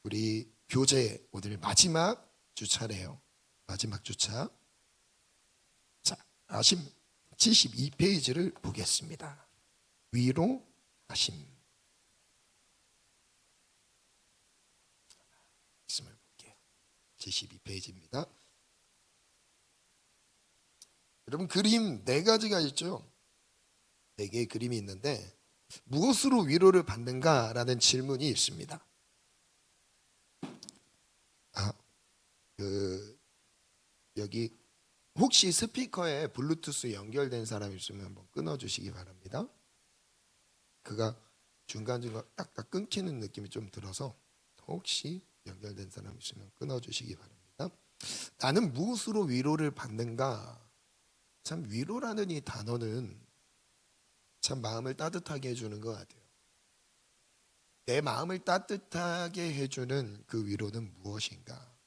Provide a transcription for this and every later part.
우리 교재 오늘 마지막 주차래요. 마지막 주차. 자, 72페이지를 보겠습니다. 위로하심. 말씀을 볼게요. 72페이지입니다. 여러분, 그림 네 가지가 있죠. 네 개의 그림이 있는데 무엇으로 위로를 받는가라는 질문이 있습니다. 여기 혹시 스피커에 블루투스 연결된 사람 있으면 한번 끊어주시기 바랍니다. 그가 중간중간 딱딱 끊기는 느낌이 좀 들어서 혹시 연결된 사람 있으면 끊어주시기 바랍니다. 나는 무엇으로 위로를 받는가? 참, 위로라는 이 단어는 참 마음을 따뜻하게 해주는 것 같아요. 내 마음을 따뜻하게 해주는 그 위로는 무엇인가?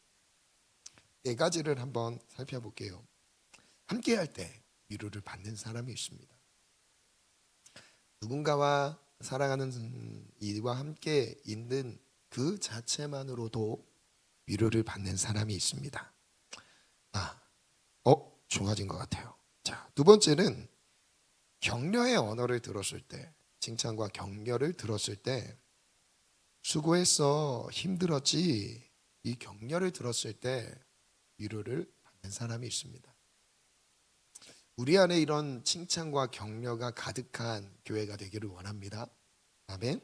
네 가지를 한번 살펴볼게요. 함께 할 때 위로를 받는 사람이 있습니다. 누군가와 사랑하는 이와 함께 있는 그 자체만으로도 위로를 받는 사람이 있습니다. 좋아진 것 같아요. 자, 두 번째는 격려의 언어를 들었을 때, 칭찬과 격려를 들었을 때, 수고했어, 힘들었지, 이 격려를 들었을 때 위로를 받는 사람이 있습니다. 우리 안에 이런 칭찬과 격려가 가득한 교회가 되기를 원합니다. 아멘.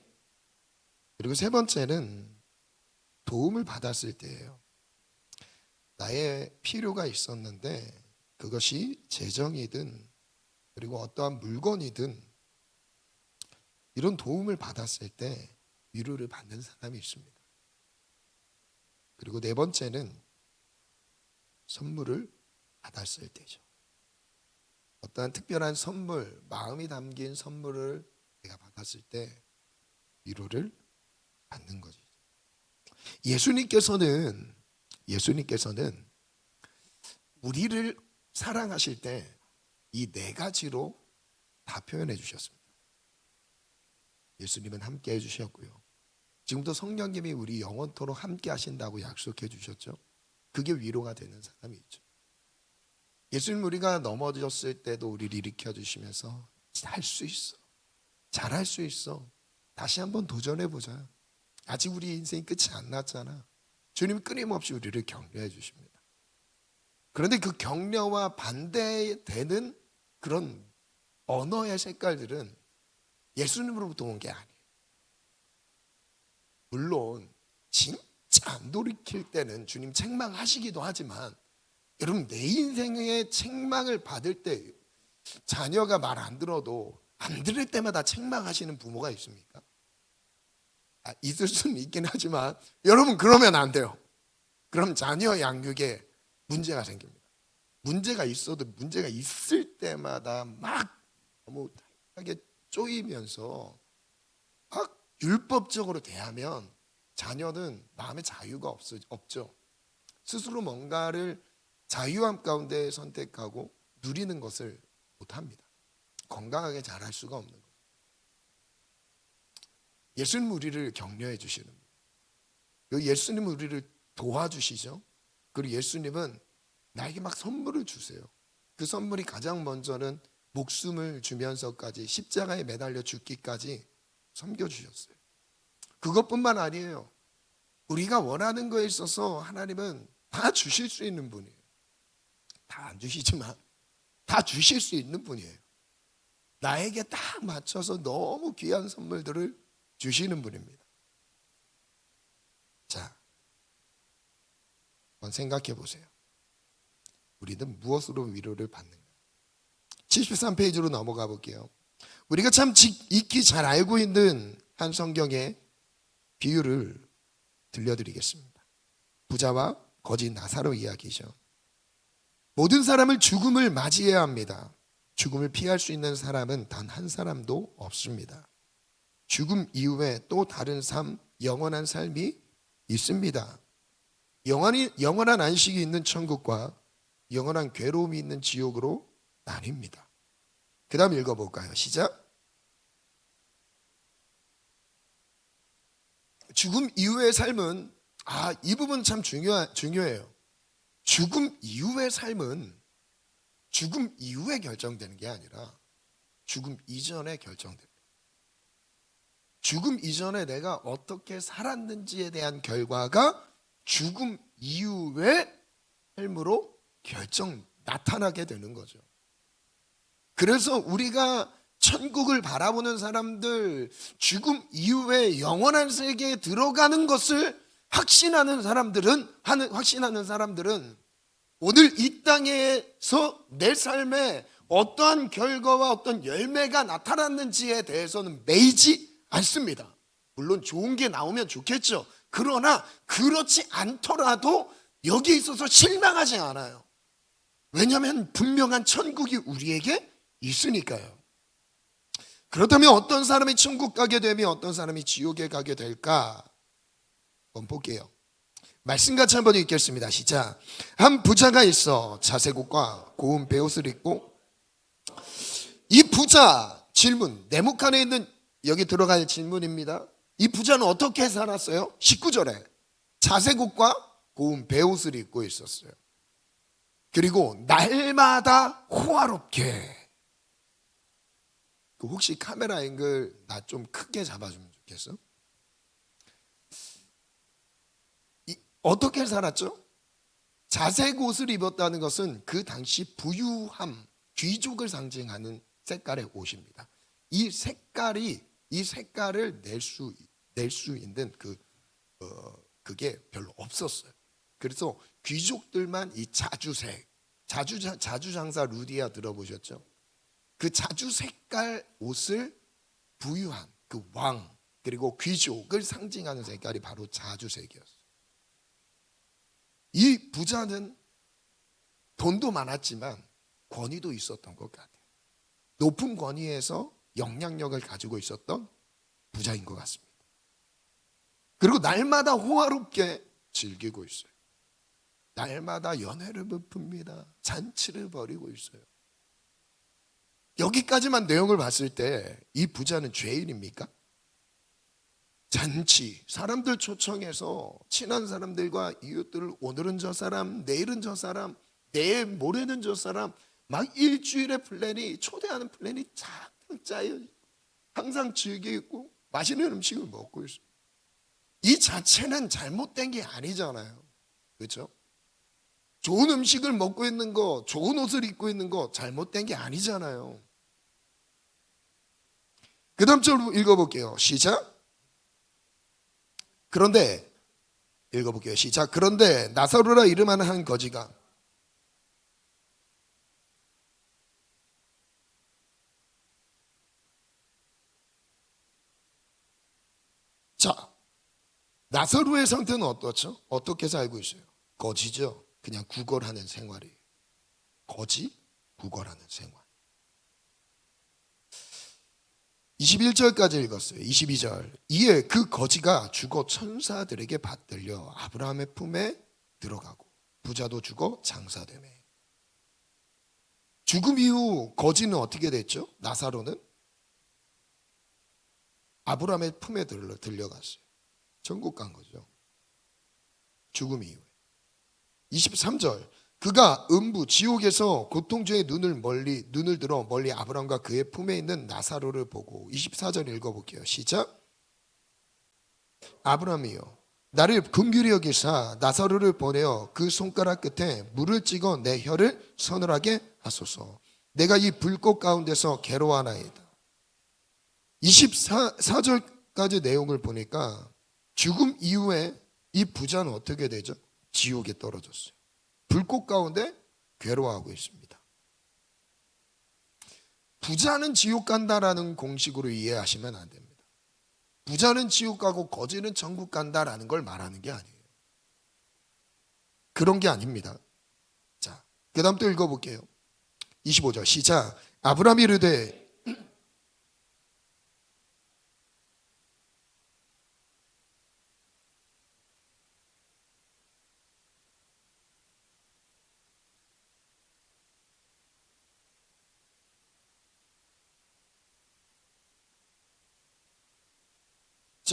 그리고 세 번째는 도움을 받았을 때예요. 나의 필요가 있었는데 그것이 재정이든 그리고 어떠한 물건이든 이런 도움을 받았을 때 위로를 받는 사람이 있습니다. 그리고 네 번째는 선물을 받았을 때죠. 어떠한 특별한 선물, 마음이 담긴 선물을 내가 받았을 때 위로를 받는 거죠. 예수님께서는 우리를 사랑하실 때 이 네 가지로 다 표현해 주셨습니다. 예수님은 함께 해주셨고요. 지금도 성령님이 우리 영원토록 함께 하신다고 약속해 주셨죠. 그게 위로가 되는 사람이 있죠. 예수님, 우리가 넘어졌을 때도 우리를 일으켜 주시면서 할 수 있어, 잘할 수 있어, 다시 한번 도전해 보자, 아직 우리 인생이 끝이 안 났잖아. 주님 끊임없이 우리를 격려해 주십니다. 그런데 그 격려와 반대되는 그런 언어의 색깔들은 예수님으로부터 온 게 아니에요. 물론 진짜 안 돌이킬 때는 주님 책망하시기도 하지만, 여러분, 내 인생의 책망을 받을 때 자녀가 말 안 들어도 안 들을 때마다 책망하시는 부모가 있습니까? 있을 수는 있긴 하지만 여러분, 그러면 안 돼요. 그럼 자녀 양육에 문제가 생깁니다. 문제가 있어도 문제가 있을 때마다 막 너무 하게 쪼이면서 막 율법적으로 대하면 자녀는 마음의 자유가 없죠. 스스로 뭔가를 자유함 가운데 선택하고 누리는 것을 못합니다. 건강하게 자랄 수가 없는 거예요. 예수님 우리를 격려해 주시는 거예요. 예수님 우리를 도와주시죠. 그리고 예수님은 나에게 막 선물을 주세요. 그 선물이 가장 먼저는 목숨을 주면서까지 십자가에 매달려 죽기까지 섬겨주셨어요. 그것뿐만 아니에요. 우리가 원하는 거에 있어서 하나님은 다 주실 수 있는 분이에요. 다 안 주시지만 다 주실 수 있는 분이에요. 나에게 딱 맞춰서 너무 귀한 선물들을 주시는 분입니다. 자, 한번 생각해 보세요. 우리는 무엇으로 위로를 받는가? 73페이지로 넘어가 볼게요. 우리가 참 익히 잘 알고 있는 한 성경의 비유를 들려드리겠습니다. 부자와 거지 나사로 이야기죠. 모든 사람을 죽음을 맞이해야 합니다. 죽음을 피할 수 있는 사람은 단 한 사람도 없습니다. 죽음 이후에 또 다른 삶, 영원한 삶이 있습니다. 영원한 안식이 있는 천국과 영원한 괴로움이 있는 지옥으로 나뉩니다. 그 다음 읽어볼까요? 시작. 죽음 이후의 삶은 이 부분 참 중요해요. 죽음 이후의 삶은 죽음 이후에 결정되는 게 아니라 죽음 이전에 결정됩니다. 죽음 이전에 내가 어떻게 살았는지에 대한 결과가 죽음 이후의 삶으로 나타나게 되는 거죠. 그래서 우리가 천국을 바라보는 사람들, 죽음 이후에 영원한 세계에 들어가는 것을 확신하는 사람들은 오늘 이 땅에서 내 삶에 어떠한 결과와 어떤 열매가 나타났는지에 대해서는 매이지 않습니다. 물론 좋은 게 나오면 좋겠죠. 그러나 그렇지 않더라도 여기에 있어서 실망하지 않아요. 왜냐하면 분명한 천국이 우리에게 있으니까요. 그렇다면 어떤 사람이 천국 가게 되며 어떤 사람이 지옥에 가게 될까? 한번 볼게요. 말씀 같이 한번 읽겠습니다. 시작. 한 부자가 있어 자색옷과 고운 베옷을 입고. 이 부자, 질문, 네모칸에 있는 여기 들어갈 질문입니다. 이 부자는 어떻게 살았어요? 19절에 자색옷과 고운 베옷을 입고 있었어요. 그리고 날마다 호화롭게. 혹시 카메라 앵글 나 좀 크게 잡아주면 좋겠어? 어떻게 살았죠? 자색 옷을 입었다는 것은 그 당시 부유함, 귀족을 상징하는 색깔의 옷입니다. 이 색깔을 낼 수 있는 그게 별로 없었어요. 그래서 귀족들만 이 자주색, 자주장사 루디아 들어보셨죠? 그 자주 색깔 옷을 부유한 그 왕 그리고 귀족을 상징하는 색깔이 바로 자주색이었어요. 이 부자는 돈도 많았지만 권위도 있었던 것 같아요. 높은 권위에서 영향력을 가지고 있었던 부자인 것 같습니다. 그리고 날마다 호화롭게 즐기고 있어요. 날마다 연회를 베풉니다. 잔치를 벌이고 있어요. 여기까지만 내용을 봤을 때 이 부자는 죄인입니까? 잔치, 사람들 초청해서 친한 사람들과 이웃들을 오늘은 저 사람, 내일은 저 사람, 내일 모레는 저 사람, 막 일주일의 플랜이, 초대하는 플랜이 쫙 짜여 항상 즐기고 맛있는 음식을 먹고 있어요. 이 자체는 잘못된 게 아니잖아요. 그렇죠? 좋은 음식을 먹고 있는 거, 좋은 옷을 입고 있는 거 잘못된 게 아니잖아요. 그 다음 절 읽어볼게요. 시작. 그런데 읽어볼게요. 시작. 그런데 나사로라 이름하는 한 거지가 자, 나사로의 상태는 어떻죠? 어떻게 살고 있어요? 거지죠. 그냥 구걸하는 생활이에요. 거지, 구걸하는 생활. 21절까지 읽었어요. 22절. 이에 그 거지가 죽어 천사들에게 받들려 아브라함의 품에 들어가고 부자도 죽어 장사되매. 죽음 이후 거지는 어떻게 됐죠? 나사로는 아브라함의 품에 들려갔어요. 천국 간 거죠. 죽음 이후에. 23절. 그가 음부 지옥에서 고통 중에 눈을 들어 멀리 아브라함과 그의 품에 있는 나사로를 보고. 24절 읽어볼게요. 시작. 아브라함이요 나를 긍휼히 여기사 나사로를 보내어 그 손가락 끝에 물을 찍어 내 혀를 서늘하게 하소서. 내가 이 불꽃 가운데서 괴로워하나이다. 24절까지 내용을 보니까 죽음 이후에 이 부자는 어떻게 되죠? 지옥에 떨어졌어요. 불꽃 가운데 괴로워하고 있습니다. 부자는 지옥 간다라는 공식으로 이해하시면 안 됩니다. 부자는 지옥 가고 거지는 천국 간다라는 걸 말하는 게 아니에요. 그런 게 아닙니다. 자, 그 다음 또 읽어볼게요. 25절 시작. 아브라함이 이르되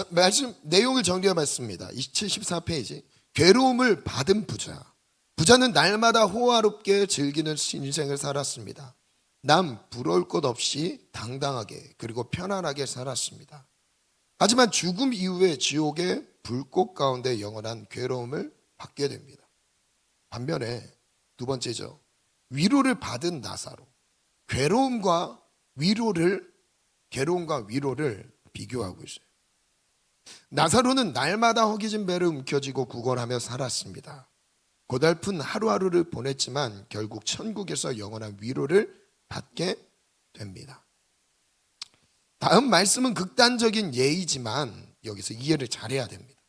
말씀 내용을 정리해 봤습니다. 74페이지. 괴로움을 받은 부자. 부자는 날마다 호화롭게 즐기는 인생을 살았습니다. 남 부러울 것 없이 당당하게 그리고 편안하게 살았습니다. 하지만 죽음 이후에 지옥의 불꽃 가운데 영원한 괴로움을 받게 됩니다. 반면에 두 번째죠. 위로를 받은 나사로. 괴로움과 위로를 비교하고 있어요. 나사로는 날마다 허기진 배를 움켜쥐고 구걸하며 살았습니다. 고달픈 하루하루를 보냈지만 결국 천국에서 영원한 위로를 받게 됩니다. 다음 말씀은 극단적인 예이지만 여기서 이해를 잘해야 됩니다.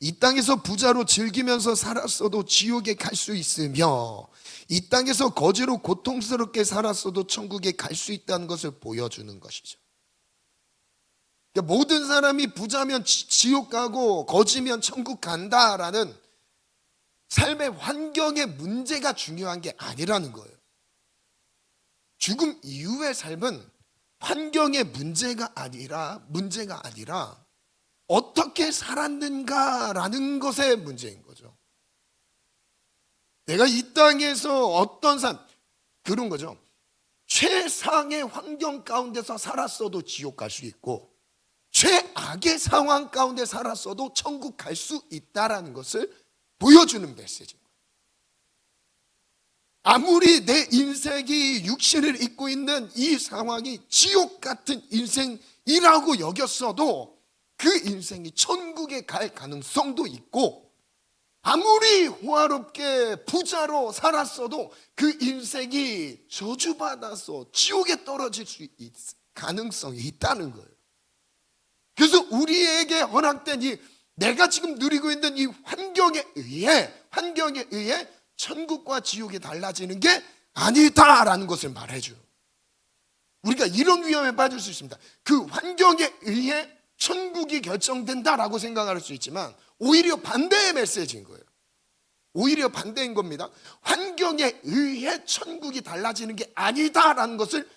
이 땅에서 부자로 즐기면서 살았어도 지옥에 갈 수 있으며 이 땅에서 거지로 고통스럽게 살았어도 천국에 갈 수 있다는 것을 보여주는 것이죠. 그러니까 모든 사람이 부자면 지옥 가고 거지면 천국 간다라는 삶의 환경의 문제가 중요한 게 아니라는 거예요. 죽음 이후의 삶은 환경의 문제가 아니라 어떻게 살았는가라는 것의 문제인 거죠. 내가 이 땅에서 어떤 삶, 그런 거죠. 최상의 환경 가운데서 살았어도 지옥 갈 수 있고 최악의 상황 가운데 살았어도 천국 갈 수 있다라는 것을 보여주는 메시지입니다. 아무리 내 인생이 육신을 입고 있는 이 상황이 지옥 같은 인생이라고 여겼어도 그 인생이 천국에 갈 가능성도 있고 아무리 호화롭게 부자로 살았어도 그 인생이 저주받아서 지옥에 떨어질 수 있을 가능성이 있다는 거예요. 그래서 우리에게 허락된 이 내가 지금 누리고 있는 이 환경에 의해 천국과 지옥이 달라지는 게 아니다라는 것을 말해줘요. 우리가 이런 위험에 빠질 수 있습니다. 그 환경에 의해 천국이 결정된다라고 생각할 수 있지만 오히려 반대의 메시지인 거예요. 오히려 반대인 겁니다. 환경에 의해 천국이 달라지는 게 아니다라는 것을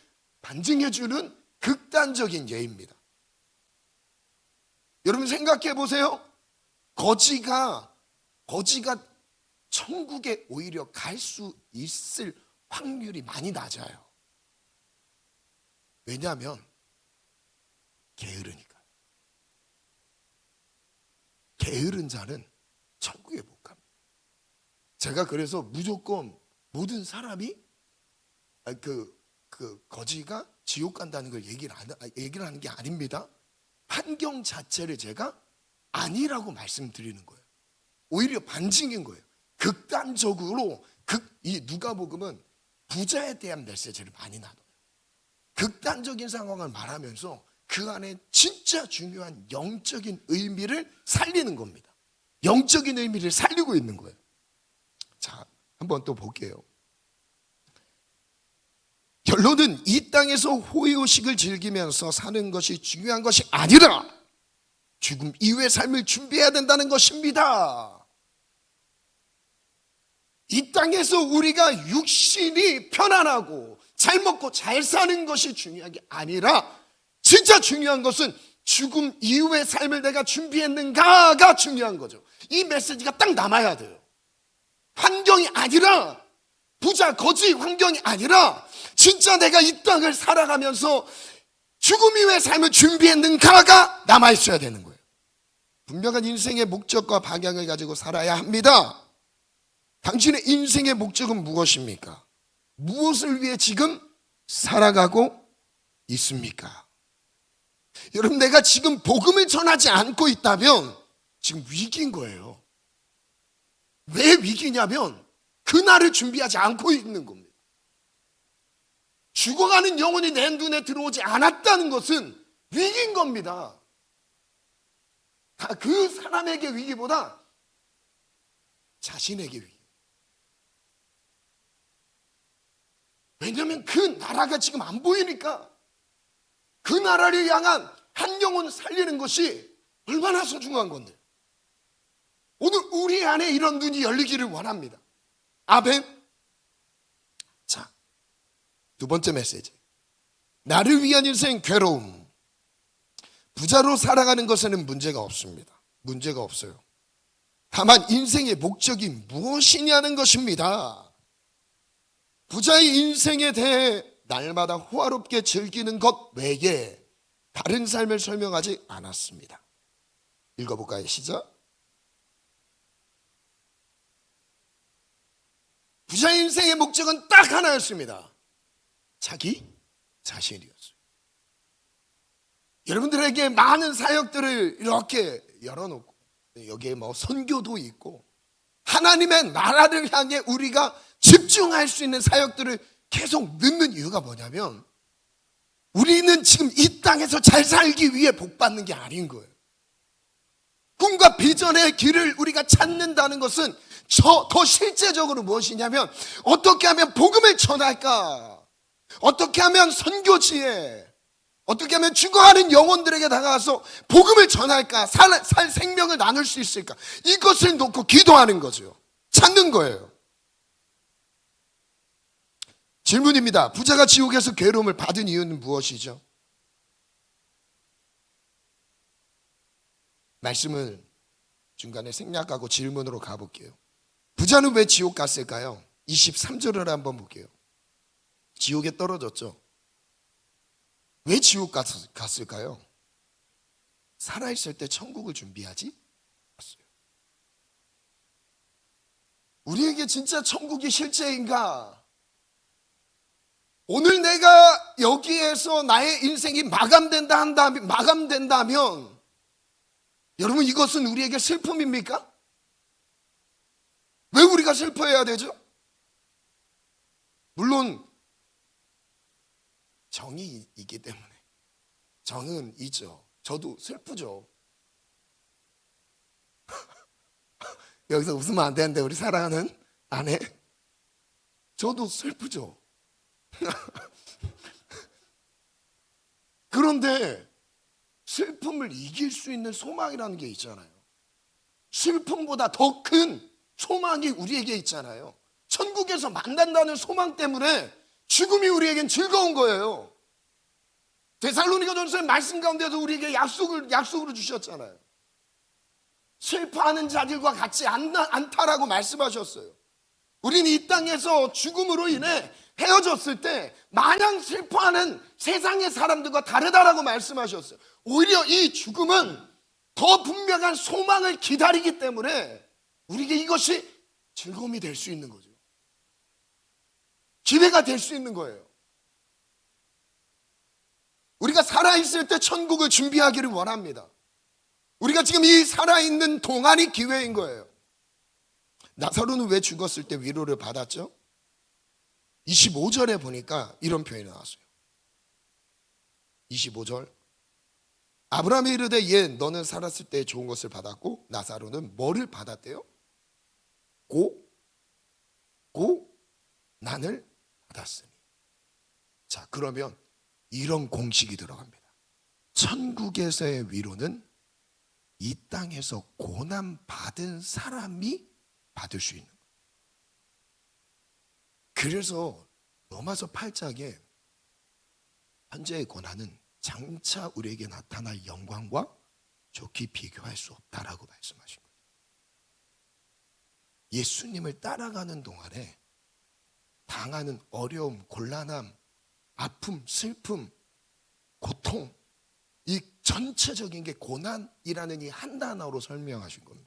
반증해주는 극단적인 예입니다. 여러분 생각해 보세요. 거지가 천국에 오히려 갈 수 있을 확률이 많이 낮아요. 왜냐하면 게으르니까. 게으른 자는 천국에 못 갑니다. 제가 그래서 무조건 모든 사람이 거지가 지옥 간다는 걸 얘기를 하는 게 아닙니다. 환경 자체를 제가 아니라고 말씀드리는 거예요. 오히려 반증인 거예요. 극단적으로 이 누가복음은 부자에 대한 메시지를 많이 나눠요. 극단적인 상황을 말하면서 그 안에 진짜 중요한 영적인 의미를 살리는 겁니다. 영적인 의미를 살리고 있는 거예요. 자, 한번 또 볼게요. 결론은 이 땅에서 호의호식을 즐기면서 사는 것이 중요한 것이 아니라 죽음 이후의 삶을 준비해야 된다는 것입니다. 이 땅에서 우리가 육신이 편안하고 잘 먹고 잘 사는 것이 중요한 게 아니라 진짜 중요한 것은 죽음 이후의 삶을 내가 준비했는가가 중요한 거죠. 이 메시지가 딱 남아야 돼요. 환경이 아니라 부자 거지 환경이 아니라 진짜 내가 이 땅을 살아가면서 죽음 이후의 삶을 준비했는가가 남아있어야 되는 거예요. 분명한 인생의 목적과 방향을 가지고 살아야 합니다. 당신의 인생의 목적은 무엇입니까? 무엇을 위해 지금 살아가고 있습니까? 여러분, 내가 지금 복음을 전하지 않고 있다면 지금 위기인 거예요. 왜 위기냐면 그날을 준비하지 않고 있는 겁니다. 죽어가는 영혼이 내 눈에 들어오지 않았다는 것은 위기인 겁니다. 그 사람에게 위기보다 자신에게 위기. 왜냐하면 그 나라가 지금 안 보이니까 그 나라를 향한 한 영혼 살리는 것이 얼마나 소중한 건데. 오늘 우리 안에 이런 눈이 열리기를 원합니다. 아멘. 자, 두 번째 메시지. 나를 위한 인생 괴로움. 부자로 살아가는 것에는 문제가 없습니다. 문제가 없어요. 다만 인생의 목적이 무엇이냐는 것입니다. 부자의 인생에 대해 날마다 호화롭게 즐기는 것 외에 다른 삶을 설명하지 않았습니다. 읽어볼까요? 시작. 부자의 인생의 목적은 딱 하나였습니다. 자기 자신이었어요. 여러분들에게 많은 사역들을 이렇게 열어놓고 여기에 뭐 선교도 있고 하나님의 나라를 향해 우리가 집중할 수 있는 사역들을 계속 넣는 이유가 뭐냐면 우리는 지금 이 땅에서 잘 살기 위해 복받는 게 아닌 거예요. 꿈과 비전의 길을 우리가 찾는다는 것은 더 실제적으로 무엇이냐면 어떻게 하면 복음을 전할까? 어떻게 하면 선교지에 어떻게 하면 죽어가는 영혼들에게 다가가서 복음을 전할까? 살 생명을 나눌 수 있을까? 이것을 놓고 기도하는 거죠. 찾는 거예요. 질문입니다. 부자가 지옥에서 괴로움을 받은 이유는 무엇이죠? 말씀을 중간에 생략하고 질문으로 가볼게요. 부자는 왜 지옥 갔을까요? 23절을 한번 볼게요. 지옥에 떨어졌죠. 왜 지옥 갔을까요? 살아있을 때 천국을 준비하지 않았어요. 우리에게 진짜 천국이 실제인가? 오늘 내가 여기에서 나의 인생이 마감된다면 여러분 이것은 우리에게 슬픔입니까? 왜 우리가 슬퍼해야 되죠? 물론 정이 있기 때문에 정은 있죠. 저도 슬프죠. 여기서 웃으면 안 되는데 우리 사랑하는 아내 저도 슬프죠. 그런데 슬픔을 이길 수 있는 소망이라는 게 있잖아요. 슬픔보다 더 큰 소망이 우리에게 있잖아요. 천국에서 만난다는 소망 때문에 죽음이 우리에겐 즐거운 거예요. 데살로니가전서의 말씀 가운데서 우리에게 약속으로 주셨잖아요. 슬퍼하는 자들과 같지 않다라고 말씀하셨어요. 우리는 이 땅에서 죽음으로 인해 헤어졌을 때 마냥 슬퍼하는 세상의 사람들과 다르다라고 말씀하셨어요. 오히려 이 죽음은 더 분명한 소망을 기다리기 때문에 우리에게 이것이 즐거움이 될 수 있는 거죠. 기회가 될 수 있는 거예요. 우리가 살아있을 때 천국을 준비하기를 원합니다. 우리가 지금 이 살아있는 동안이 기회인 거예요. 나사로는 왜 죽었을 때 위로를 받았죠? 25절에 보니까 이런 표현이 나왔어요. 25절 아브라함이 이르되 예 너는 살았을 때 좋은 것을 받았고 나사로는 뭐를 받았대요? 고난을 받았으니. 자 그러면 이런 공식이 들어갑니다. 천국에서의 위로는 이 땅에서 고난 받은 사람이 받을 수 있는 거예요. 그래서 로마서 8장에 현재의 고난은 장차 우리에게 나타날 영광과 좋게 비교할 수 없다라고 말씀하신 거예요. 예수님을 따라가는 동안에 당하는 어려움, 곤란함, 아픔, 슬픔, 고통 이 전체적인 게 고난이라는 이 한 단어로 설명하신 겁니다.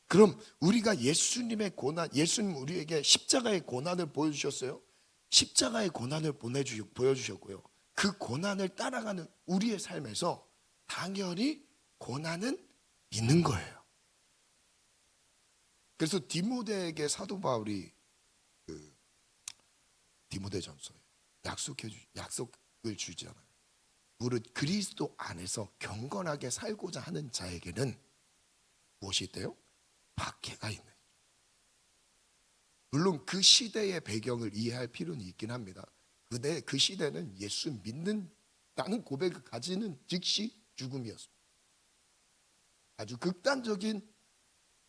그럼 우리가 예수님의 고난, 예수님 우리에게 십자가의 고난을 보여주셨어요. 십자가의 고난을 보여주셨고요. 그 고난을 따라가는 우리의 삶에서 당연히 고난은 있는 거예요. 그래서 디모데에게 사도 바울이 디모데전서에 약속을 주잖아요. 무릇 그리스도 안에서 경건하게 살고자 하는 자에게는 무엇이 있대요? 박해가 있는. 물론 그 시대의 배경을 이해할 필요는 있긴 합니다. 근데 그 시대는 예수 믿는다는 고백을 가지는 즉시 죽음이었습니다. 아주 극단적인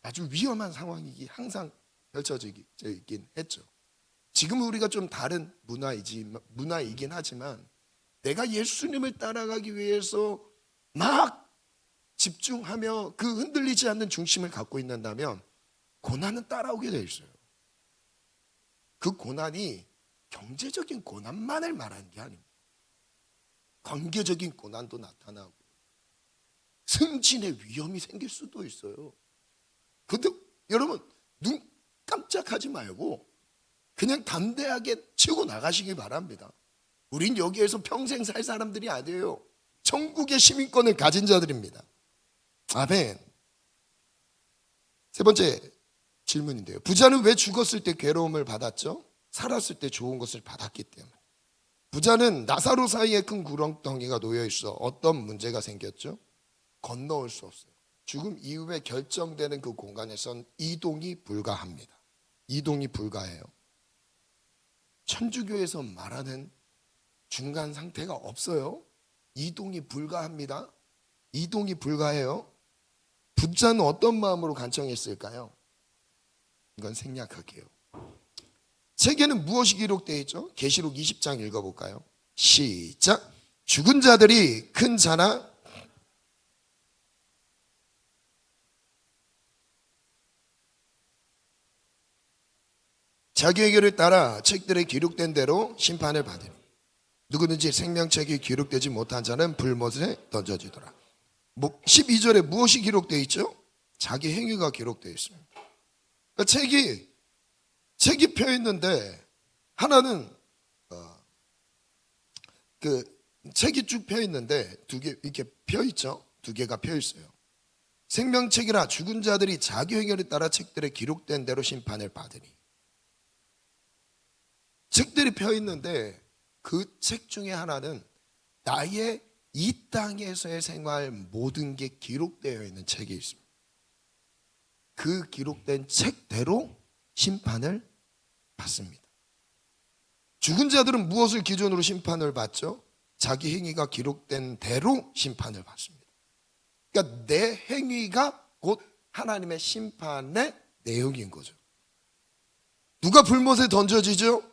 아주 위험한 상황이 항상 펼쳐지긴 했죠. 지금 우리가 좀 다른 문화이긴 하지만 내가 예수님을 따라가기 위해서 막 집중하며 그 흔들리지 않는 중심을 갖고 있는다면 고난은 따라오게 돼 있어요. 그 고난이 경제적인 고난만을 말하는 게 아닙니다. 관계적인 고난도 나타나고 승진의 위험이 생길 수도 있어요. 근데 여러분 눈 깜짝하지 말고 그냥 담대하게 치고 나가시기 바랍니다. 우린 여기에서 평생 살 사람들이 아니에요. 천국의 시민권을 가진 자들입니다. 아멘. 세 번째 질문인데요. 부자는 왜 죽었을 때 괴로움을 받았죠? 살았을 때 좋은 것을 받았기 때문에. 부자는 나사로 사이에 큰 구렁텅이가 놓여 있어 어떤 문제가 생겼죠? 건너올 수 없어요. 죽음 이후에 결정되는 그 공간에선 이동이 불가합니다. 이동이 불가해요. 천주교에서 말하는 중간 상태가 없어요. 이동이 불가합니다. 이동이 불가해요. 부자는 어떤 마음으로 간청했을까요? 이건 생략할게요. 책에는 무엇이 기록되어 있죠? 계시록 20장 읽어볼까요? 시작. 죽은 자들이 큰 자나 자기 의결을 따라 책들에 기록된 대로 심판을 받으니 누구든지 생명책이 기록되지 못한 자는 불못에 던져지더라. 12절에 무엇이 기록되어 있죠? 자기 행위가 기록되어 있습니다. 그러니까 책이 펴 있는데 하나는 그 책이 쭉 펴 있는데 두 개 이렇게 펴 있죠. 두 개가 펴 있어요. 생명책이라 죽은 자들이 자기 행위를 따라 책들에 기록된 대로 심판을 받으니. 책들이 펴 있는데 그 책 중에 하나는 나의 이 땅에서의 생활 모든 게 기록되어 있는 책이 있습니다. 그 기록된 책대로 심판을 받습니다. 죽은 자들은 무엇을 기준으로 심판을 받죠? 자기 행위가 기록된 대로 심판을 받습니다. 그러니까 내 행위가 곧 하나님의 심판의 내용인 거죠. 누가 불못에 던져지죠?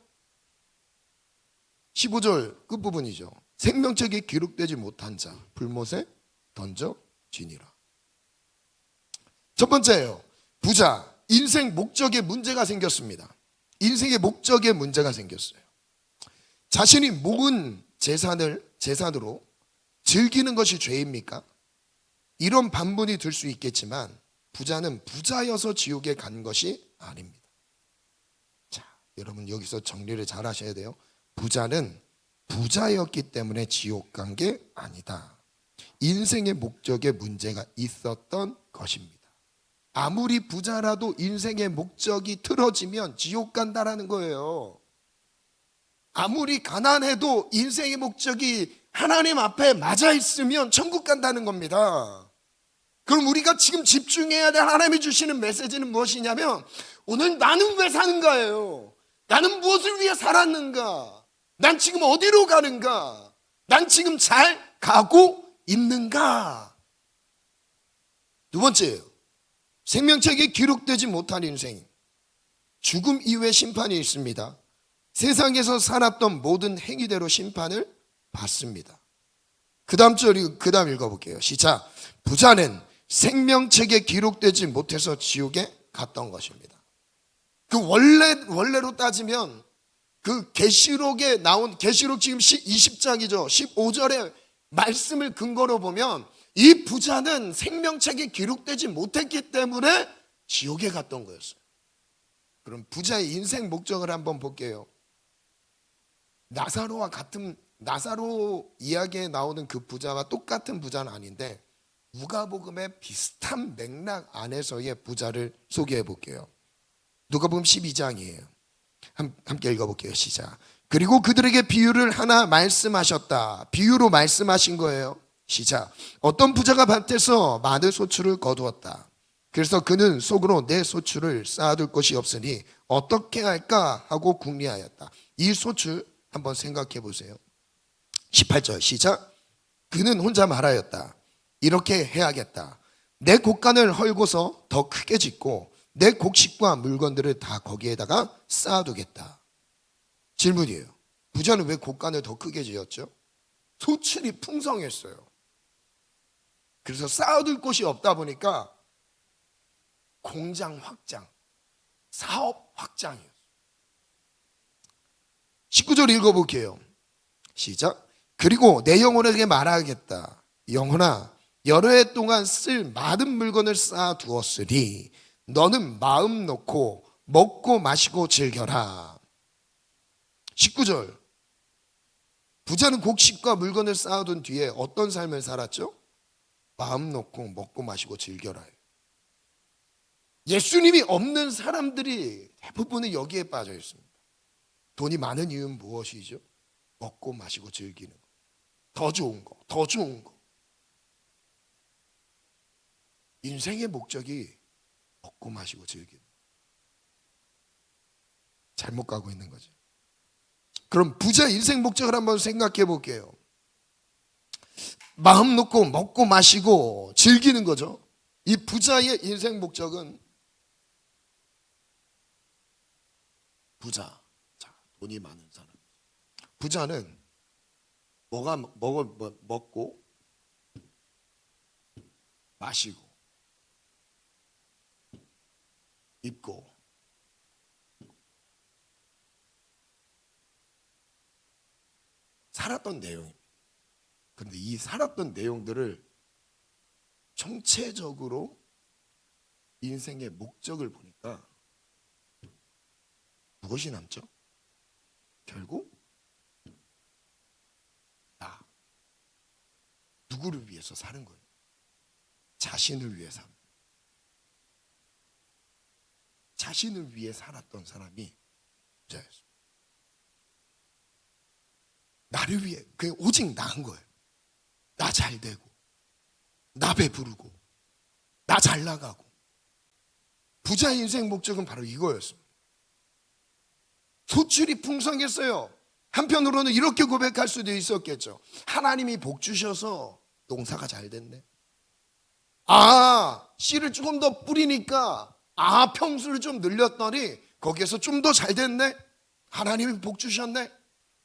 15절 끝부분이죠. 생명책에 기록되지 못한 자 불못에 던져지니라. 첫 번째예요. 부자, 인생 목적에 문제가 생겼습니다. 인생의 목적에 문제가 생겼어요. 자신이 모은 재산으로 즐기는 것이 죄입니까? 이런 반문이 들 수 있겠지만 부자는 부자여서 지옥에 간 것이 아닙니다. 자, 여러분 여기서 정리를 잘 하셔야 돼요. 부자는 부자였기 때문에 지옥 간 게 아니다. 인생의 목적에 문제가 있었던 것입니다. 아무리 부자라도 인생의 목적이 틀어지면 지옥 간다라는 거예요. 아무리 가난해도 인생의 목적이 하나님 앞에 맞아 있으면 천국 간다는 겁니다. 그럼 우리가 지금 집중해야 될 하나님이 주시는 메시지는 무엇이냐면 오늘 나는 왜 사는가예요. 나는 무엇을 위해 살았는가? 난 지금 어디로 가는가? 난 지금 잘 가고 있는가? 두 번째예요. 생명책에 기록되지 못한 인생. 죽음 이후에 심판이 있습니다. 세상에서 살았던 모든 행위대로 심판을 받습니다. 그 다음 읽어볼게요. 시작. 부자는 생명책에 기록되지 못해서 지옥에 갔던 것입니다. 그 원래로 따지면 그 계시록에 나온 계시록 지금 20장이죠. 15절의 말씀을 근거로 보면 이 부자는 생명책에 기록되지 못했기 때문에 지옥에 갔던 거였어요. 그럼 부자의 인생 목적을 한번 볼게요. 나사로 이야기에 나오는 그 부자와 똑같은 부자는 아닌데 누가복음의 비슷한 맥락 안에서의 부자를 소개해 볼게요. 누가복음 12장이에요. 함께 읽어볼게요. 시작. 그리고 그들에게 비유를 하나 말씀하셨다. 비유로 말씀하신 거예요. 시작. 어떤 부자가 밭에서 많은 소출을 거두었다. 그래서 그는 속으로 내 소출을 쌓아둘 곳이 없으니 어떻게 할까 하고 궁리하였다. 이 소출 한번 생각해 보세요. 18절 시작. 그는 혼자 말하였다. 이렇게 해야겠다. 내 곡간을 헐고서 더 크게 짓고 내 곡식과 물건들을 다 거기에다가 쌓아두겠다. 질문이에요. 부자는 왜 곡간을 더 크게 지었죠? 소출이 풍성했어요. 그래서 쌓아둘 곳이 없다 보니까 공장 확장, 사업 확장이에요. 19절 읽어볼게요. 시작. 그리고 내 영혼에게 말하겠다. 영혼아, 여러 해 동안 쓸 많은 물건을 쌓아두었으니 너는 마음 놓고 먹고 마시고 즐겨라. 19절. 부자는 곡식과 물건을 쌓아둔 뒤에 어떤 삶을 살았죠? 마음 놓고 먹고 마시고 즐겨라. 예수님이 없는 사람들이 대부분은 여기에 빠져 있습니다. 돈이 많은 이유는 무엇이죠? 먹고 마시고 즐기는 거. 더 좋은 거, 더 좋은 거. 인생의 목적이 먹고 마시고 즐기는 거. 잘못 가고 있는 거죠. 그럼 부자 인생 목적을 한번 생각해 볼게요. 마음 놓고 먹고 마시고 즐기는 거죠. 이 부자의 인생 목적은 부자, 자, 돈이 많은 사람. 부자는 먹고 마시고 입고 살았던 내용입니다. 그런데 이 살았던 내용들을 총체적으로 인생의 목적을 보니까 무엇이 남죠? 결국 나 누구를 위해서 사는 거예요? 자신을 위해 사는 거예요. 자신을 위해 살았던 사람이 부자였어요. 나를 위해, 그게 오직 나인 거예요. 나 잘 되고, 나 배부르고, 나 잘 나가고. 부자의 인생 목적은 바로 이거였습니다. 소출이 풍성했어요. 한편으로는 이렇게 고백할 수도 있었겠죠. 하나님이 복 주셔서 농사가 잘 됐네. 씨를 조금 더 뿌리니까 평수를 좀 늘렸더니 거기에서 좀 더 잘 됐네. 하나님이 복 주셨네.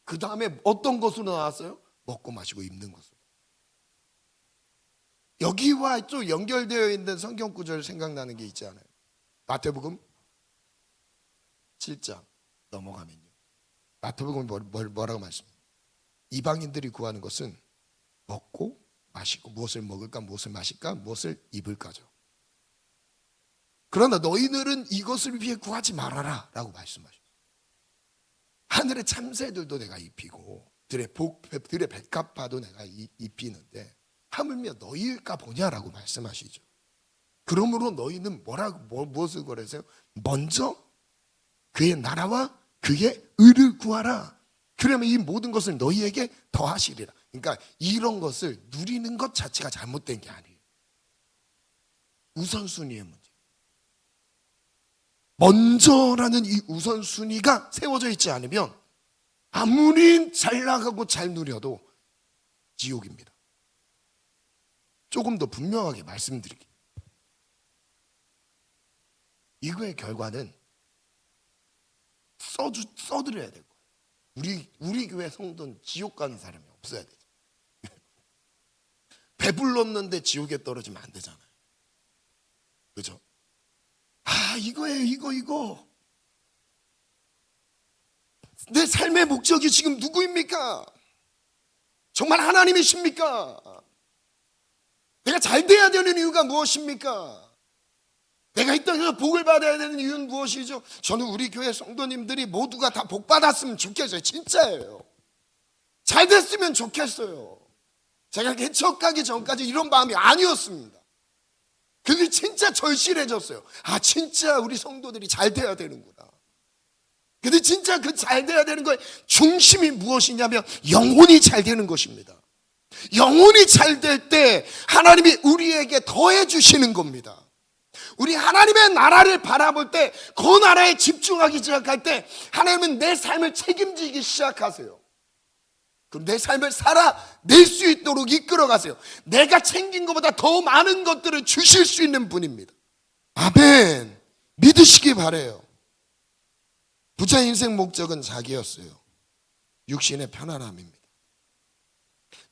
그 다음에 어떤 것으로 나왔어요? 먹고 마시고 입는 것으로. 여기와 또 연결되어 있는 성경 구절 생각나는 게 있지 않아요? 마태복음 7장 넘어가면요. 마태복음 뭐라고 말씀해요? 이방인들이 구하는 것은 먹고 마시고 무엇을 먹을까, 무엇을 마실까, 무엇을 입을까죠. 그러나 너희들은 이것을 위해 구하지 말아라 라고 말씀하셨어요. 하늘의 참새들도 내가 입히고 들의 백합화도 내가 입히는데 하물며 너희일까 보냐라고 말씀하시죠. 그러므로 너희는 무엇을 구하세요? 먼저 그의 나라와 그의 의를 구하라. 그러면 이 모든 것을 너희에게 더하시리라. 그러니까 이런 것을 누리는 것 자체가 잘못된 게 아니에요. 우선순위의 문제. 먼저라는 이 우선순위가 세워져 있지 않으면 아무리 잘 나가고 잘 누려도 지옥입니다. 조금 더 분명하게 말씀드릴게요. 이거의 결과는 써드려야 될 거예요. 우리 교회 성도는 지옥 가는 사람이 없어야 되죠. 배불렀는데 지옥에 떨어지면 안 되잖아요. 그죠? 이거예요, 이거. 내 삶의 목적이 지금 누구입니까? 정말 하나님이십니까? 내가 잘 돼야 되는 이유가 무엇입니까? 내가 이 땅에서 복을 받아야 되는 이유는 무엇이죠? 저는 우리 교회 성도님들이 모두가 다 복 받았으면 좋겠어요. 진짜예요. 잘 됐으면 좋겠어요. 제가 개척하기 전까지 이런 마음이 아니었습니다. 근데 진짜 절실해졌어요. 진짜 우리 성도들이 잘 돼야 되는구나. 근데 진짜 그 잘 돼야 되는 거의 중심이 무엇이냐면 영혼이 잘 되는 것입니다. 영혼이 잘 될 때 하나님이 우리에게 더해 주시는 겁니다. 우리 하나님의 나라를 바라볼 때, 그 나라에 집중하기 시작할 때 하나님은 내 삶을 책임지기 시작하세요. 그럼 내 삶을 살아낼 수 있도록 이끌어 가세요. 내가 챙긴 것보다 더 많은 것들을 주실 수 있는 분입니다. 아멘. 믿으시기 바라요. 부자의 인생 목적은 자기였어요. 육신의 편안함입니다.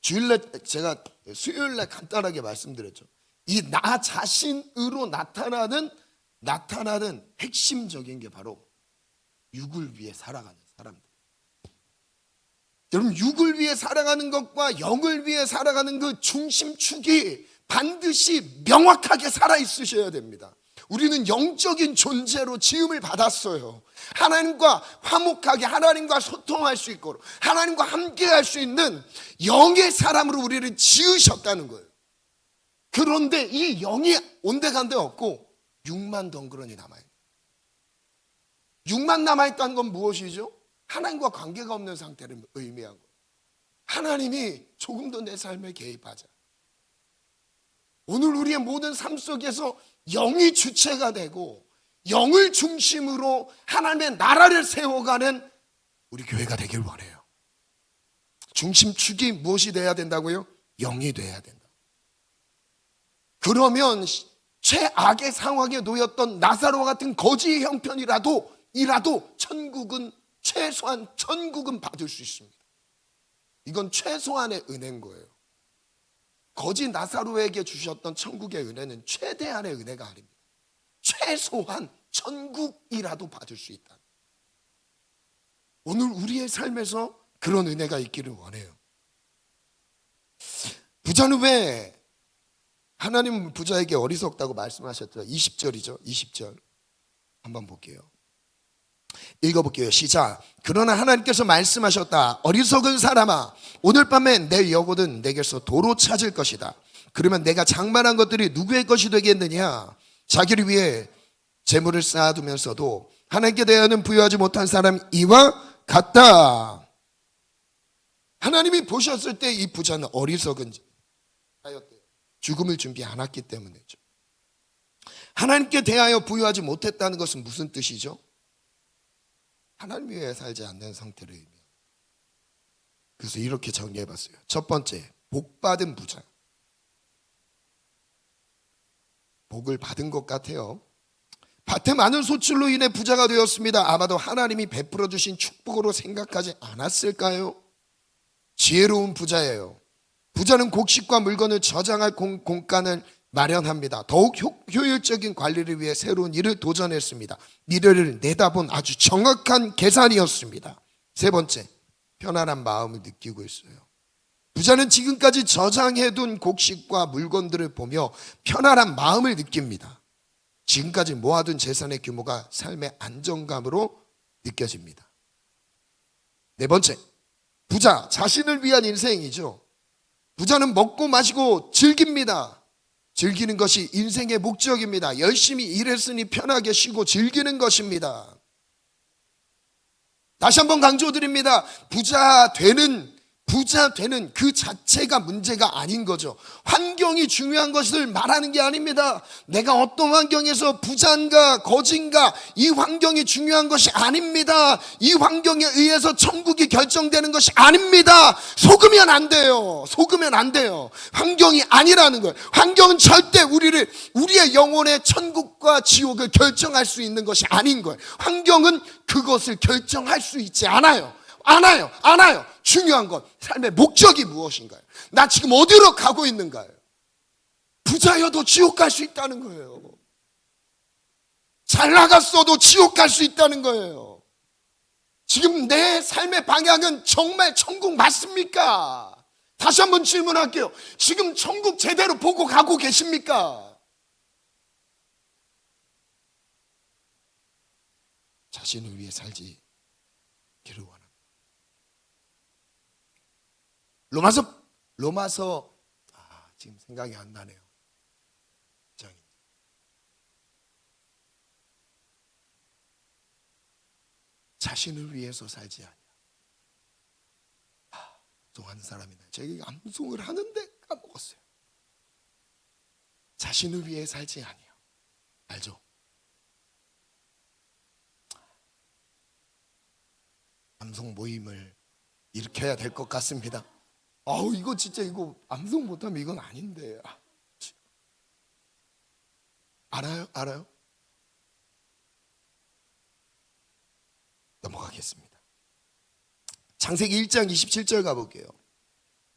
주일날 제가 수요일날 간단하게 말씀드렸죠. 이 나 자신으로 나타나는 핵심적인 게 바로 육을 위해 살아가는 사람들. 여러분, 육을 위해 살아가는 것과 영을 위해 살아가는 그 중심축이 반드시 명확하게 살아있으셔야 됩니다. 우리는 영적인 존재로 지음을 받았어요. 하나님과 화목하게 하나님과 소통할 수 있고 하나님과 함께할 수 있는 영의 사람으로 우리를 지으셨다는 거예요. 그런데 이 영이 온데간데 없고 육만 덩그러니 남아있는, 육만 남아있다는 건 무엇이죠? 하나님과 관계가 없는 상태를 의미한 거예요. 하나님이 조금 더 내 삶에 개입하자. 오늘 우리의 모든 삶 속에서 영이 주체가 되고 영을 중심으로 하나님의 나라를 세워가는 우리 교회가 되길 원해요. 중심축이 무엇이 돼야 된다고요? 영이 돼야 된다. 그러면 최악의 상황에 놓였던 나사로 같은 거지의 형편이라도 천국은 최소한 천국은 받을 수 있습니다. 이건 최소한의 은혜인 거예요. 거지 나사로에게 주셨던 천국의 은혜는 최대한의 은혜가 아닙니다. 최소한 천국이라도 받을 수 있다. 오늘 우리의 삶에서 그런 은혜가 있기를 원해요. 부자는 왜 하나님 부자에게 어리석다고 말씀하셨죠? 20절이죠. 20절 한번 볼게요. 읽어볼게요. 시작. 그러나 하나님께서 말씀하셨다. 어리석은 사람아, 오늘 밤에 내 영혼은 내게서 도로 찾을 것이다. 그러면 내가 장만한 것들이 누구의 것이 되겠느냐? 자기를 위해 재물을 쌓아두면서도 하나님께 대하여는 부여하지 못한 사람 이와 같다. 하나님이 보셨을 때 이 부자는 어리석은 자였대요. 죽음을 준비 안 했기 때문이죠. 하나님께 대하여 부여하지 못했다는 것은 무슨 뜻이죠? 하나님 위해 살지 않는 상태를 의미합니다. 그래서 이렇게 정리해봤어요. 첫 번째, 복받은 부자. 복을 받은 것 같아요. 밭에 많은 소출로 인해 부자가 되었습니다. 아마도 하나님이 베풀어 주신 축복으로 생각하지 않았을까요? 지혜로운 부자예요. 부자는 곡식과 물건을 저장할 공간을 마련합니다. 더욱 효율적인 관리를 위해 새로운 일을 도전했습니다. 미래를 내다본 아주 정확한 계산이었습니다. 세 번째, 편안한 마음을 느끼고 있어요. 부자는 지금까지 저장해둔 곡식과 물건들을 보며 편안한 마음을 느낍니다. 지금까지 모아둔 재산의 규모가 삶의 안정감으로 느껴집니다. 네 번째, 부자 자신을 위한 인생이죠. 부자는 먹고 마시고 즐깁니다. 즐기는 것이 인생의 목적입니다. 열심히 일했으니 편하게 쉬고 즐기는 것입니다. 다시 한번 강조드립니다. 부자 되는 그 자체가 문제가 아닌 거죠. 환경이 중요한 것을 말하는 게 아닙니다. 내가 어떤 환경에서 부자인가 거지인가 이 환경이 중요한 것이 아닙니다. 이 환경에 의해서 천국이 결정되는 것이 아닙니다. 속으면 안 돼요. 속으면 안 돼요. 환경이 아니라는 거예요. 환경은 절대 우리의 영혼의 천국과 지옥을 결정할 수 있는 것이 아닌 거예요. 환경은 그것을 결정할 수 있지 않아요. 중요한 건 삶의 목적이 무엇인가요? 나 지금 어디로 가고 있는가요? 부자여도 지옥 갈 수 있다는 거예요. 잘 나갔어도 지옥 갈 수 있다는 거예요. 지금 내 삶의 방향은 정말 천국 맞습니까? 다시 한번 질문할게요. 지금 천국 제대로 보고 가고 계십니까? 자신을 위해 살지 기를 원합니다. 로마서 지금 생각이 안 나네요. 자신을 위해서 살지 아니야. 암송하는 사람이네. 제가 암송을 하는데 까먹었어요. 자신을 위해 살지 아니야. 알죠? 암송 모임을 일으켜야 될 것 같습니다. 이거 진짜 이거 암송 못하면 이건 아닌데. 알아요? 넘어가겠습니다. 창세기 1장 27절 가볼게요.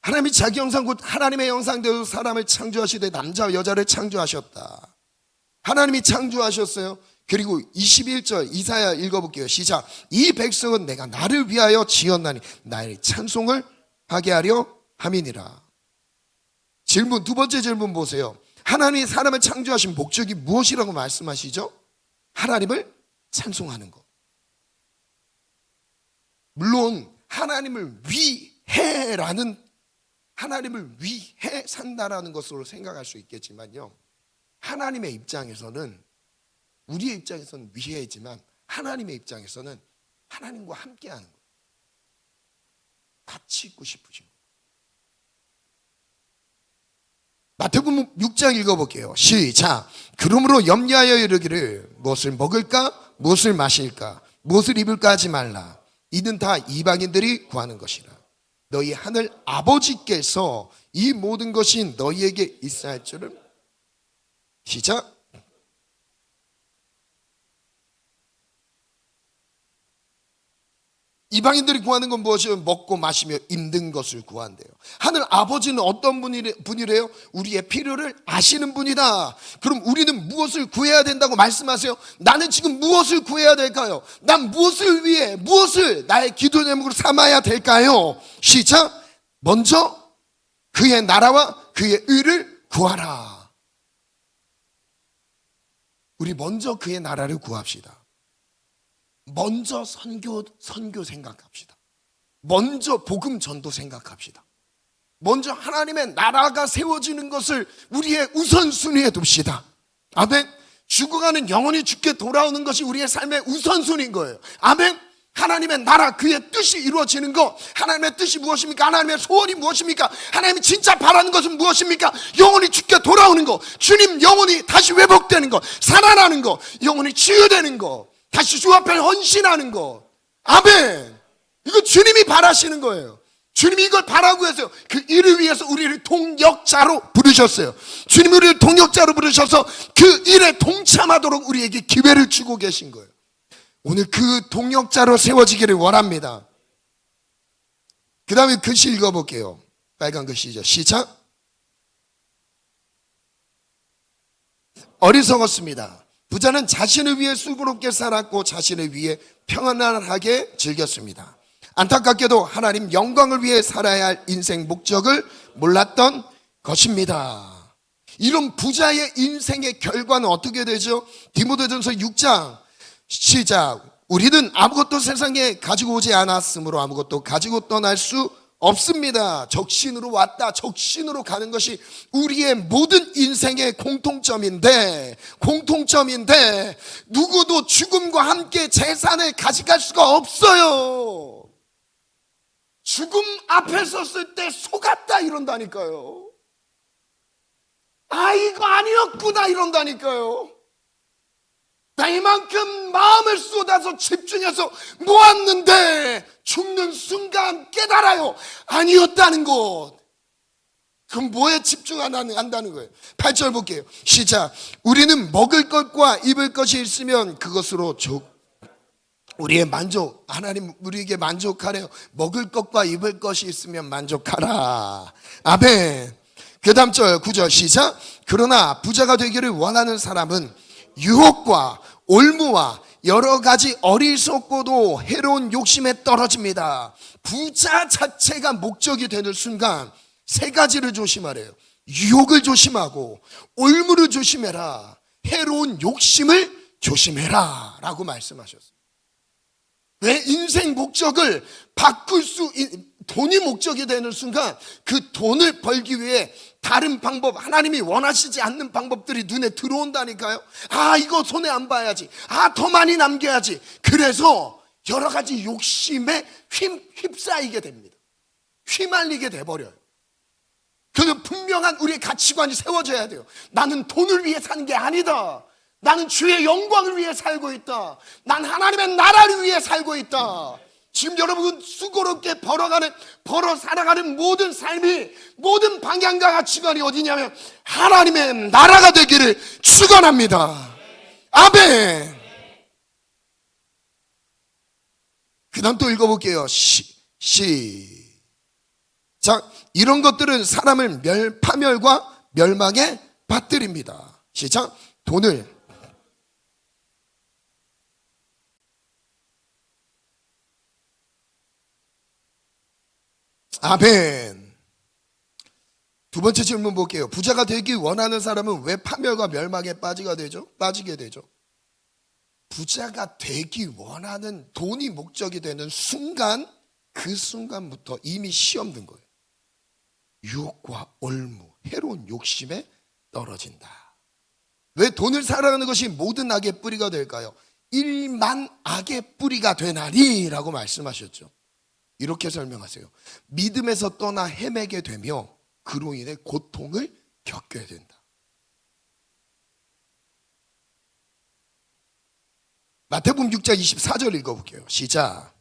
하나님이 자기 형상 곧 하나님의 형상대로 사람을 창조하시되 남자와 여자를 창조하셨다. 하나님이 창조하셨어요. 그리고 21절 이사야 읽어볼게요. 시작. 이 백성은 내가 나를 위하여 지었나니 나의 찬송을 하게 하려 함이니라. 질문, 두 번째 질문 보세요. 하나님이 사람을 창조하신 목적이 무엇이라고 말씀하시죠? 하나님을 찬송하는 것. 물론 하나님을 위해 산다라는 것으로 생각할 수 있겠지만요, 하나님의 입장에서는, 우리의 입장에서는 위해이지만 하나님의 입장에서는 하나님과 함께하는 거예요. 같이 있고 싶으신 거예요. 마태복음 6장 읽어볼게요. 시작. 그러므로 염려하여 이르기를 무엇을 먹을까 무엇을 마실까 무엇을 입을까 하지 말라. 이는 다 이방인들이 구하는 것이라. 너희 하늘 아버지께서 이 모든 것이 너희에게 있어야 할 줄은. 시작. 이방인들이 구하는 건 무엇이에요? 먹고 마시며 입는 것을 구한대요. 하늘 아버지는 어떤 분이래요? 우리의 필요를 아시는 분이다. 그럼 우리는 무엇을 구해야 된다고 말씀하세요? 나는 지금 무엇을 구해야 될까요? 난 무엇을 위해, 무엇을 나의 기도 제목으로 삼아야 될까요? 시작. 먼저 그의 나라와 그의 의를 구하라. 우리 먼저 그의 나라를 구합시다. 먼저 선교 생각합시다. 먼저 복음 전도 생각합시다. 먼저 하나님의 나라가 세워지는 것을 우리의 우선순위에 둡시다. 아멘. 죽어가는 영혼이 죽게 돌아오는 것이 우리의 삶의 우선순위인 거예요. 아멘. 하나님의 나라, 그의 뜻이 이루어지는 것. 하나님의 뜻이 무엇입니까? 하나님의 소원이 무엇입니까? 하나님이 진짜 바라는 것은 무엇입니까? 영혼이 죽게 돌아오는 것, 주님 영혼이 다시 회복되는 것, 살아나는 것, 영혼이 치유되는 것, 다시 주 앞에 헌신하는 것. 아멘. 이거 주님이 바라시는 거예요. 주님이 이걸 바라고 해서요, 그 일을 위해서 우리를 동역자로 부르셨어요. 주님이 우리를 동역자로 부르셔서 그 일에 동참하도록 우리에게 기회를 주고 계신 거예요. 오늘 그 동역자로 세워지기를 원합니다. 그 다음에 글씨 읽어볼게요. 빨간 글씨죠. 시작. 어리석었습니다. 부자는 자신을 위해 수고롭게 살았고 자신을 위해 평안하게 즐겼습니다. 안타깝게도 하나님 영광을 위해 살아야 할 인생 목적을 몰랐던 것입니다. 이런 부자의 인생의 결과는 어떻게 되죠? 디모데전서 6장 시작. 우리는 아무것도 세상에 가지고 오지 않았으므로 아무것도 가지고 떠날 수 없습니다. 적신으로 왔다, 적신으로 가는 것이 우리의 모든 인생의 공통점인데 누구도 죽음과 함께 재산을 가져갈 수가 없어요. 죽음 앞에 섰을 때 속았다 이런다니까요. 아, 이거 아니었구나 이런다니까요. 나 이만큼 마음을 쏟아서 집중해서 모았는데 죽는 순간 깨달아요. 아니었다는 것. 그럼 뭐에 집중한다는 거예요? 8절 볼게요. 시작. 우리는 먹을 것과 입을 것이 있으면 그것으로 우리의 만족, 하나님 우리에게 만족하래요. 먹을 것과 입을 것이 있으면 만족하라. 아멘. 그 다음 절 9절 시작. 그러나 부자가 되기를 원하는 사람은 유혹과 올무와 여러 가지 어리석고도 해로운 욕심에 떨어집니다. 부자 자체가 목적이 되는 순간 세 가지를 조심하래요. 유혹을 조심하고 올무를 조심해라, 해로운 욕심을 조심해라 라고 말씀하셨어요. 왜? 인생 목적을 돈이 목적이 되는 순간 그 돈을 벌기 위해 다른 방법, 하나님이 원하시지 않는 방법들이 눈에 들어온다니까요. 아, 이거 손에 안 봐야지. 아, 더 많이 남겨야지. 그래서 여러 가지 욕심에 휩싸이게 됩니다. 휘말리게 돼버려요. 그는 분명한 우리의 가치관이 세워져야 돼요. 나는 돈을 위해 사는 게 아니다. 나는 주의 영광을 위해 살고 있다. 난 하나님의 나라를 위해 살고 있다. 지금 여러분 수고롭게 벌어 살아가는 모든 삶이, 모든 방향과 가치관이 어디냐면 하나님의 나라가 되기를 축원합니다. 아멘. 그 다음 또 읽어볼게요. 시작. 자, 이런 것들은 사람을 파멸과 멸망에 빠뜨립니다. 시작. 돈을 아멘. 두 번째 질문 볼게요. 부자가 되기 원하는 사람은 왜 파멸과 멸망에 빠지게 되죠? 부자가 되기 원하는 돈이 목적이 되는 순간, 그 순간부터 이미 시험 든 거예요. 유혹과 올무, 해로운 욕심에 떨어진다. 왜 돈을 사랑하는 것이 모든 악의 뿌리가 될까요? 일만 악의 뿌리가 되나니 라고 말씀하셨죠. 이렇게 설명하세요. 믿음에서 떠나 헤매게 되며 그로 인해 고통을 겪게 된다. 마태복음 6장 24절 읽어볼게요. 시작.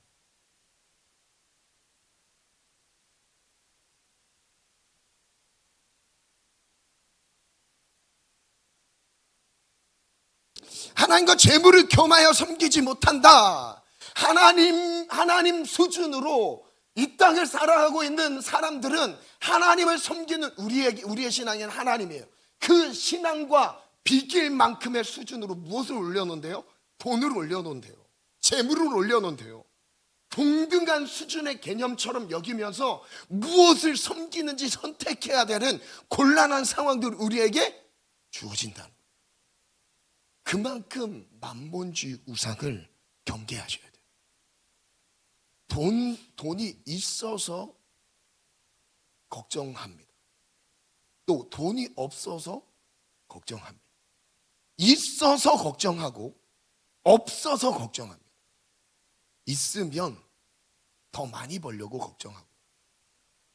하나님과 재물을 겸하여 섬기지 못한다. 하나님 수준으로 이 땅을 살아가고 있는 사람들은 하나님을 섬기는 우리의 신앙은 하나님이에요. 그 신앙과 비길 만큼의 수준으로 무엇을 올려놓은대요? 돈을 올려놓은대요. 재물을 올려놓은대요. 동등한 수준의 개념처럼 여기면서 무엇을 섬기는지 선택해야 되는 곤란한 상황들이 우리에게 주어진다는 거예요. 그만큼 만본주의 우상을 경계하셔야 돼요. 돈이 있어서 걱정합니다. 또 돈이 없어서 걱정합니다. 있어서 걱정하고 없어서 걱정합니다. 있으면 더 많이 벌려고 걱정하고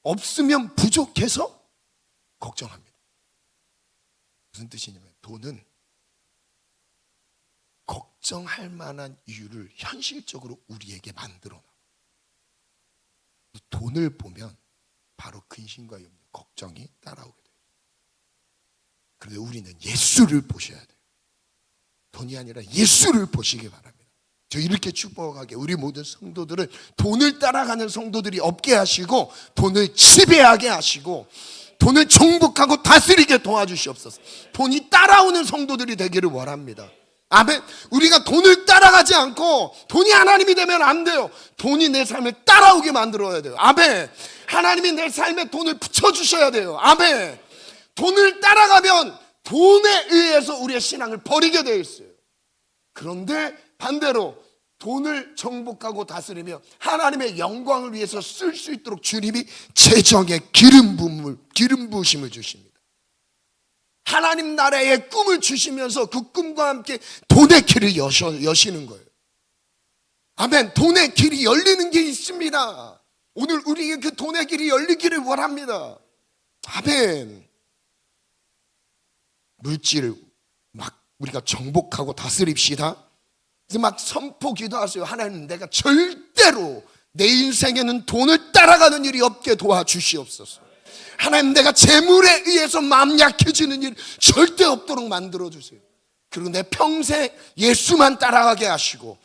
없으면 부족해서 걱정합니다. 무슨 뜻이냐면 돈은 걱정할 만한 이유를 현실적으로 우리에게 만들어놔. 돈을 보면 바로 근심과 염려, 걱정이 따라오게 돼요. 그런데 우리는 예수를 보셔야 돼요. 돈이 아니라 예수를 보시기 바랍니다. 저 이렇게 축복하게 우리 모든 성도들은 돈을 따라가는 성도들이 없게 하시고 돈을 지배하게 하시고 돈을 정복하고 다스리게 도와주시옵소서. 돈이 따라오는 성도들이 되기를 원합니다. 아멘. 우리가 돈을 따라가지 않고 돈이 하나님이 되면 안 돼요. 돈이 내 삶을 따라오게 만들어야 돼요. 아멘. 하나님이 내 삶에 돈을 붙여주셔야 돼요. 아멘. 돈을 따라가면 돈에 의해서 우리의 신앙을 버리게 되어 있어요. 그런데 반대로 돈을 정복하고 다스리며 하나님의 영광을 위해서 쓸 수 있도록 주님이 재정의 기름 부으심을 주십니다. 하나님 나라의 꿈을 주시면서 그 꿈과 함께 돈의 길을 여시는 거예요. 아멘. 돈의 길이 열리는 게 있습니다. 오늘 우리에게 그 돈의 길이 열리기를 원합니다. 아멘. 물질을 막 우리가 정복하고 다스립시다. 그래서 막 선포 기도하세요. 하나님, 내가 절대로 내 인생에는 돈을 따라가는 일이 없게 도와주시옵소서. 하나님, 내가 재물에 의해서 마음 약해지는 일 절대 없도록 만들어주세요. 그리고 내 평생 예수만 따라가게 하시고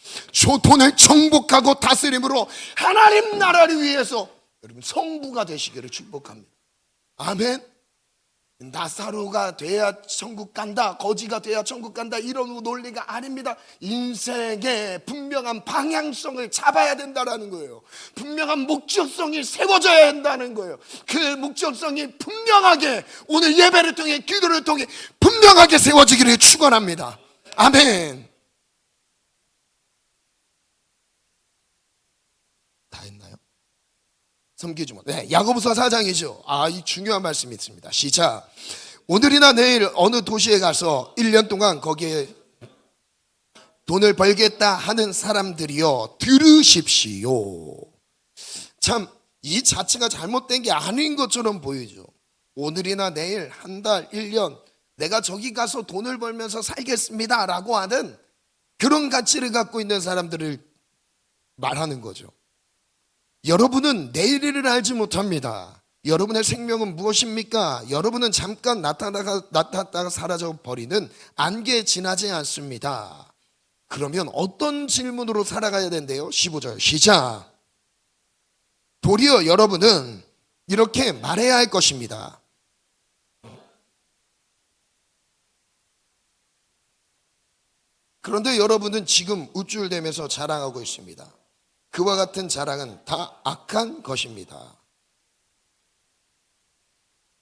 돈을 정복하고 다스림으로 하나님 나라를 위해서 여러분 성부가 되시기를 축복합니다. 아멘. 나사로가 돼야 천국 간다, 거지가 돼야 천국 간다, 이런 논리가 아닙니다. 인생의 분명한 방향성을 잡아야 된다는 거예요. 분명한 목적성이 세워져야 한다는 거예요. 그 목적성이 분명하게 오늘 예배를 통해 기도를 통해 분명하게 세워지기를 축원합니다. 아멘. 다 했나요? 섬기지 못. 네, 야고보서 4장이죠. 이 중요한 말씀이 있습니다. 시작. 오늘이나 내일 어느 도시에 가서 1년 동안 거기에 돈을 벌겠다 하는 사람들이여 들으십시오. 참 이 자체가 잘못된 게 아닌 것처럼 보이죠. 오늘이나 내일, 한 달, 1년 내가 저기 가서 돈을 벌면서 살겠습니다 라고 하는 그런 가치를 갖고 있는 사람들을 말하는 거죠. 여러분은 내일을 알지 못합니다. 여러분의 생명은 무엇입니까? 여러분은 잠깐 나타났다가 사라져 버리는 안개에 지나지 않습니다. 그러면 어떤 질문으로 살아가야 된대요? 15절 시작. 도리어 여러분은 이렇게 말해야 할 것입니다. 그런데 여러분은 지금 우쭐대면서 자랑하고 있습니다. 그와 같은 자랑은 다 악한 것입니다.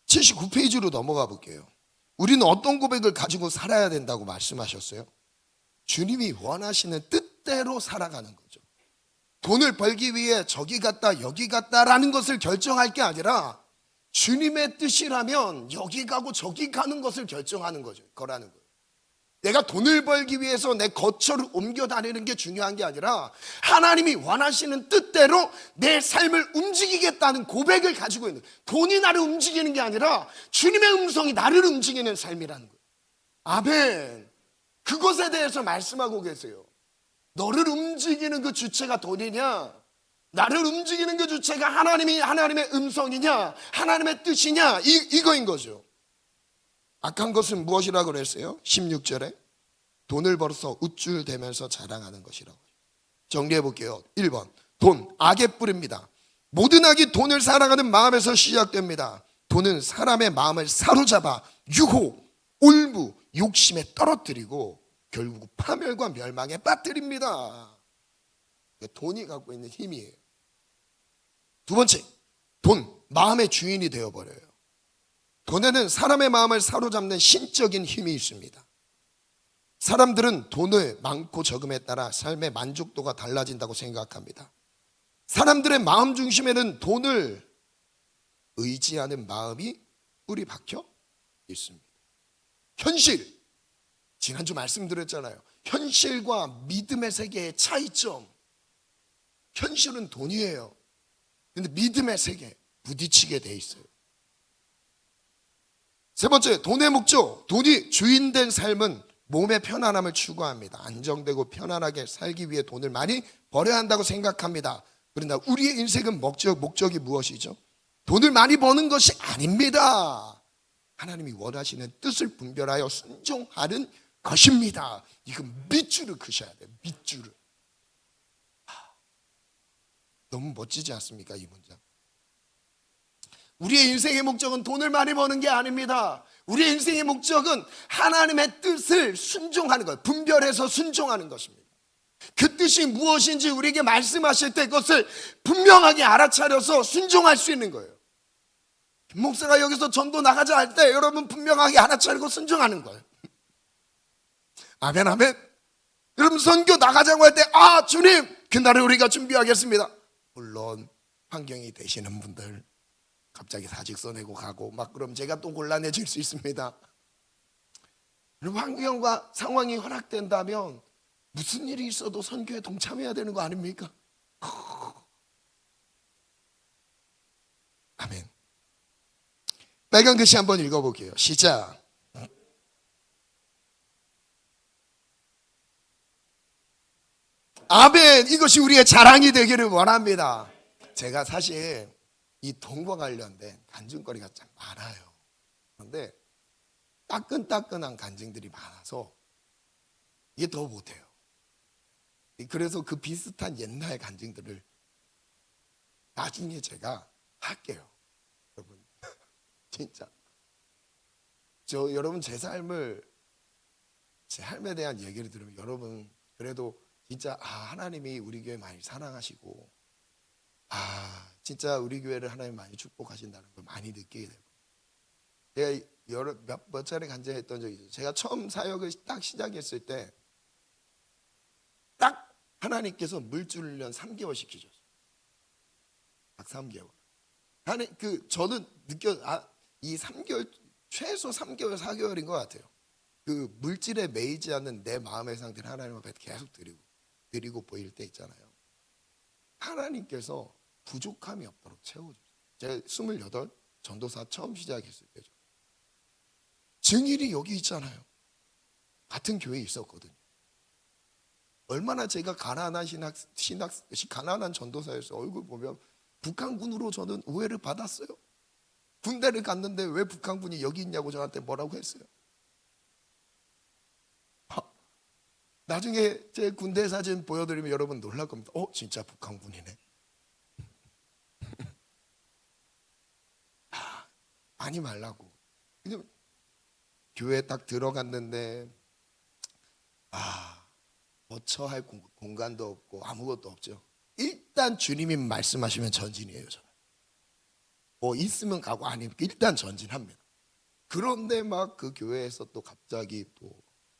79페이지로 넘어가 볼게요. 우리는 어떤 고백을 가지고 살아야 된다고 말씀하셨어요? 주님이 원하시는 뜻대로 살아가는 거죠. 돈을 벌기 위해 저기 갔다 여기 갔다라는 것을 결정할 게 아니라 주님의 뜻이라면 여기 가고 저기 가는 것을 결정하는 거라는 거예요. 내가 돈을 벌기 위해서 내 거처를 옮겨 다니는 게 중요한 게 아니라 하나님이 원하시는 뜻대로 내 삶을 움직이겠다는 고백을 가지고 있는 거예요. 돈이 나를 움직이는 게 아니라 주님의 음성이 나를 움직이는 삶이라는 거예요. 아멘. 그것에 대해서 말씀하고 계세요. 너를 움직이는 그 주체가 돈이냐, 나를 움직이는 그 주체가 하나님의 음성이냐, 하나님의 뜻이냐, 이거인 거죠. 악한 것은 무엇이라고 그랬어요? 16절에 돈을 벌어서 우쭐대면서 자랑하는 것이라고. 정리해 볼게요. 1번, 돈, 악의 뿌리입니다. 모든 악이 돈을 사랑하는 마음에서 시작됩니다. 돈은 사람의 마음을 사로잡아 유혹, 올무, 욕심에 떨어뜨리고 결국 파멸과 멸망에 빠뜨립니다. 돈이 갖고 있는 힘이에요. 두 번째, 돈, 마음의 주인이 되어버려요. 돈에는 사람의 마음을 사로잡는 신적인 힘이 있습니다. 사람들은 돈의 많고 적음에 따라 삶의 만족도가 달라진다고 생각합니다. 사람들의 마음 중심에는 돈을 의지하는 마음이 뿌리 박혀 있습니다. 현실, 지난주 말씀드렸잖아요. 현실과 믿음의 세계의 차이점. 현실은 돈이에요. 근데 믿음의 세계 부딪히게 돼 있어요. 세 번째, 돈의 목적. 돈이 주인된 삶은 몸의 편안함을 추구합니다. 안정되고 편안하게 살기 위해 돈을 많이 벌어야 한다고 생각합니다. 그러나 우리의 인생은 목적이 무엇이죠? 돈을 많이 버는 것이 아닙니다. 하나님이 원하시는 뜻을 분별하여 순종하는 것입니다. 이거 밑줄을 그셔야 돼요. 밑줄을. 너무 멋지지 않습니까? 이 문장. 우리의 인생의 목적은 돈을 많이 버는 게 아닙니다. 우리의 인생의 목적은 하나님의 뜻을 순종하는 것, 분별해서 순종하는 것입니다. 그 뜻이 무엇인지 우리에게 말씀하실 때 그것을 분명하게 알아차려서 순종할 수 있는 거예요. 김 목사가 여기서 전도 나가자 할 때 여러분 분명하게 알아차리고 순종하는 거예요. 아멘, 아멘. 여러분 선교 나가자고 할 때 주님, 그날을 우리가 준비하겠습니다. 물론 환경이 되시는 분들 갑자기 사직 써내고 가고 막 그럼 제가 또 곤란해질 수 있습니다. 환경과 상황이 허락된다면 무슨 일이 있어도 선교에 동참해야 되는 거 아닙니까? 아멘. 빨간 글씨 한번 읽어볼게요. 시작. 아멘. 이것이 우리의 자랑이 되기를 원합니다. 제가 사실 이 돈과 관련된 간증거리가 참 많아요. 그런데 따끈따끈한 간증들이 많아서 이게 더 못해요. 그래서 그 비슷한 옛날 간증들을 나중에 제가 할게요. 여러분 진짜 여러분 제 삶에 대한 얘기를 들으면 여러분 그래도 진짜 하나님이 우리 교회 많이 사랑하시고 진짜 우리 교회를 하나님 많이 축복하신다는 걸 많이 느끼게 되고, 제가 몇 차례 간증했던 적이 있어요. 제가 처음 사역을 딱 시작했을 때 딱 하나님께서 물질 훈련 3개월 시키셨어요. 딱 3개월. 저는 이 3개월, 최소 3개월, 4개월인 것 같아요. 그 물질에 매이지 않는 내 마음의 상태를 하나님 앞에 계속 드리고 보일 때 있잖아요. 하나님께서 부족함이 없도록 채워주세요. 제가 28 전도사 처음 시작했을 때죠. 증인이 여기 있잖아요. 같은 교회에 있었거든요. 얼마나 제가 가난한 가난한 전도사였어요. 얼굴 보면 북한군으로 저는 오해를 받았어요. 군대를 갔는데 왜 북한군이 여기 있냐고 저한테 뭐라고 했어요. 나중에 제 군대 사진 보여드리면 여러분 놀랄 겁니다. 진짜 북한군이네. 많이 말라고. 근데 교회에 딱 들어갔는데 거처할 공간도 없고 아무것도 없죠. 일단 주님이 말씀하시면 전진이에요. 저는 뭐 있으면 가고 아니면 일단 전진합니다. 그런데 막 그 교회에서 또 갑자기 또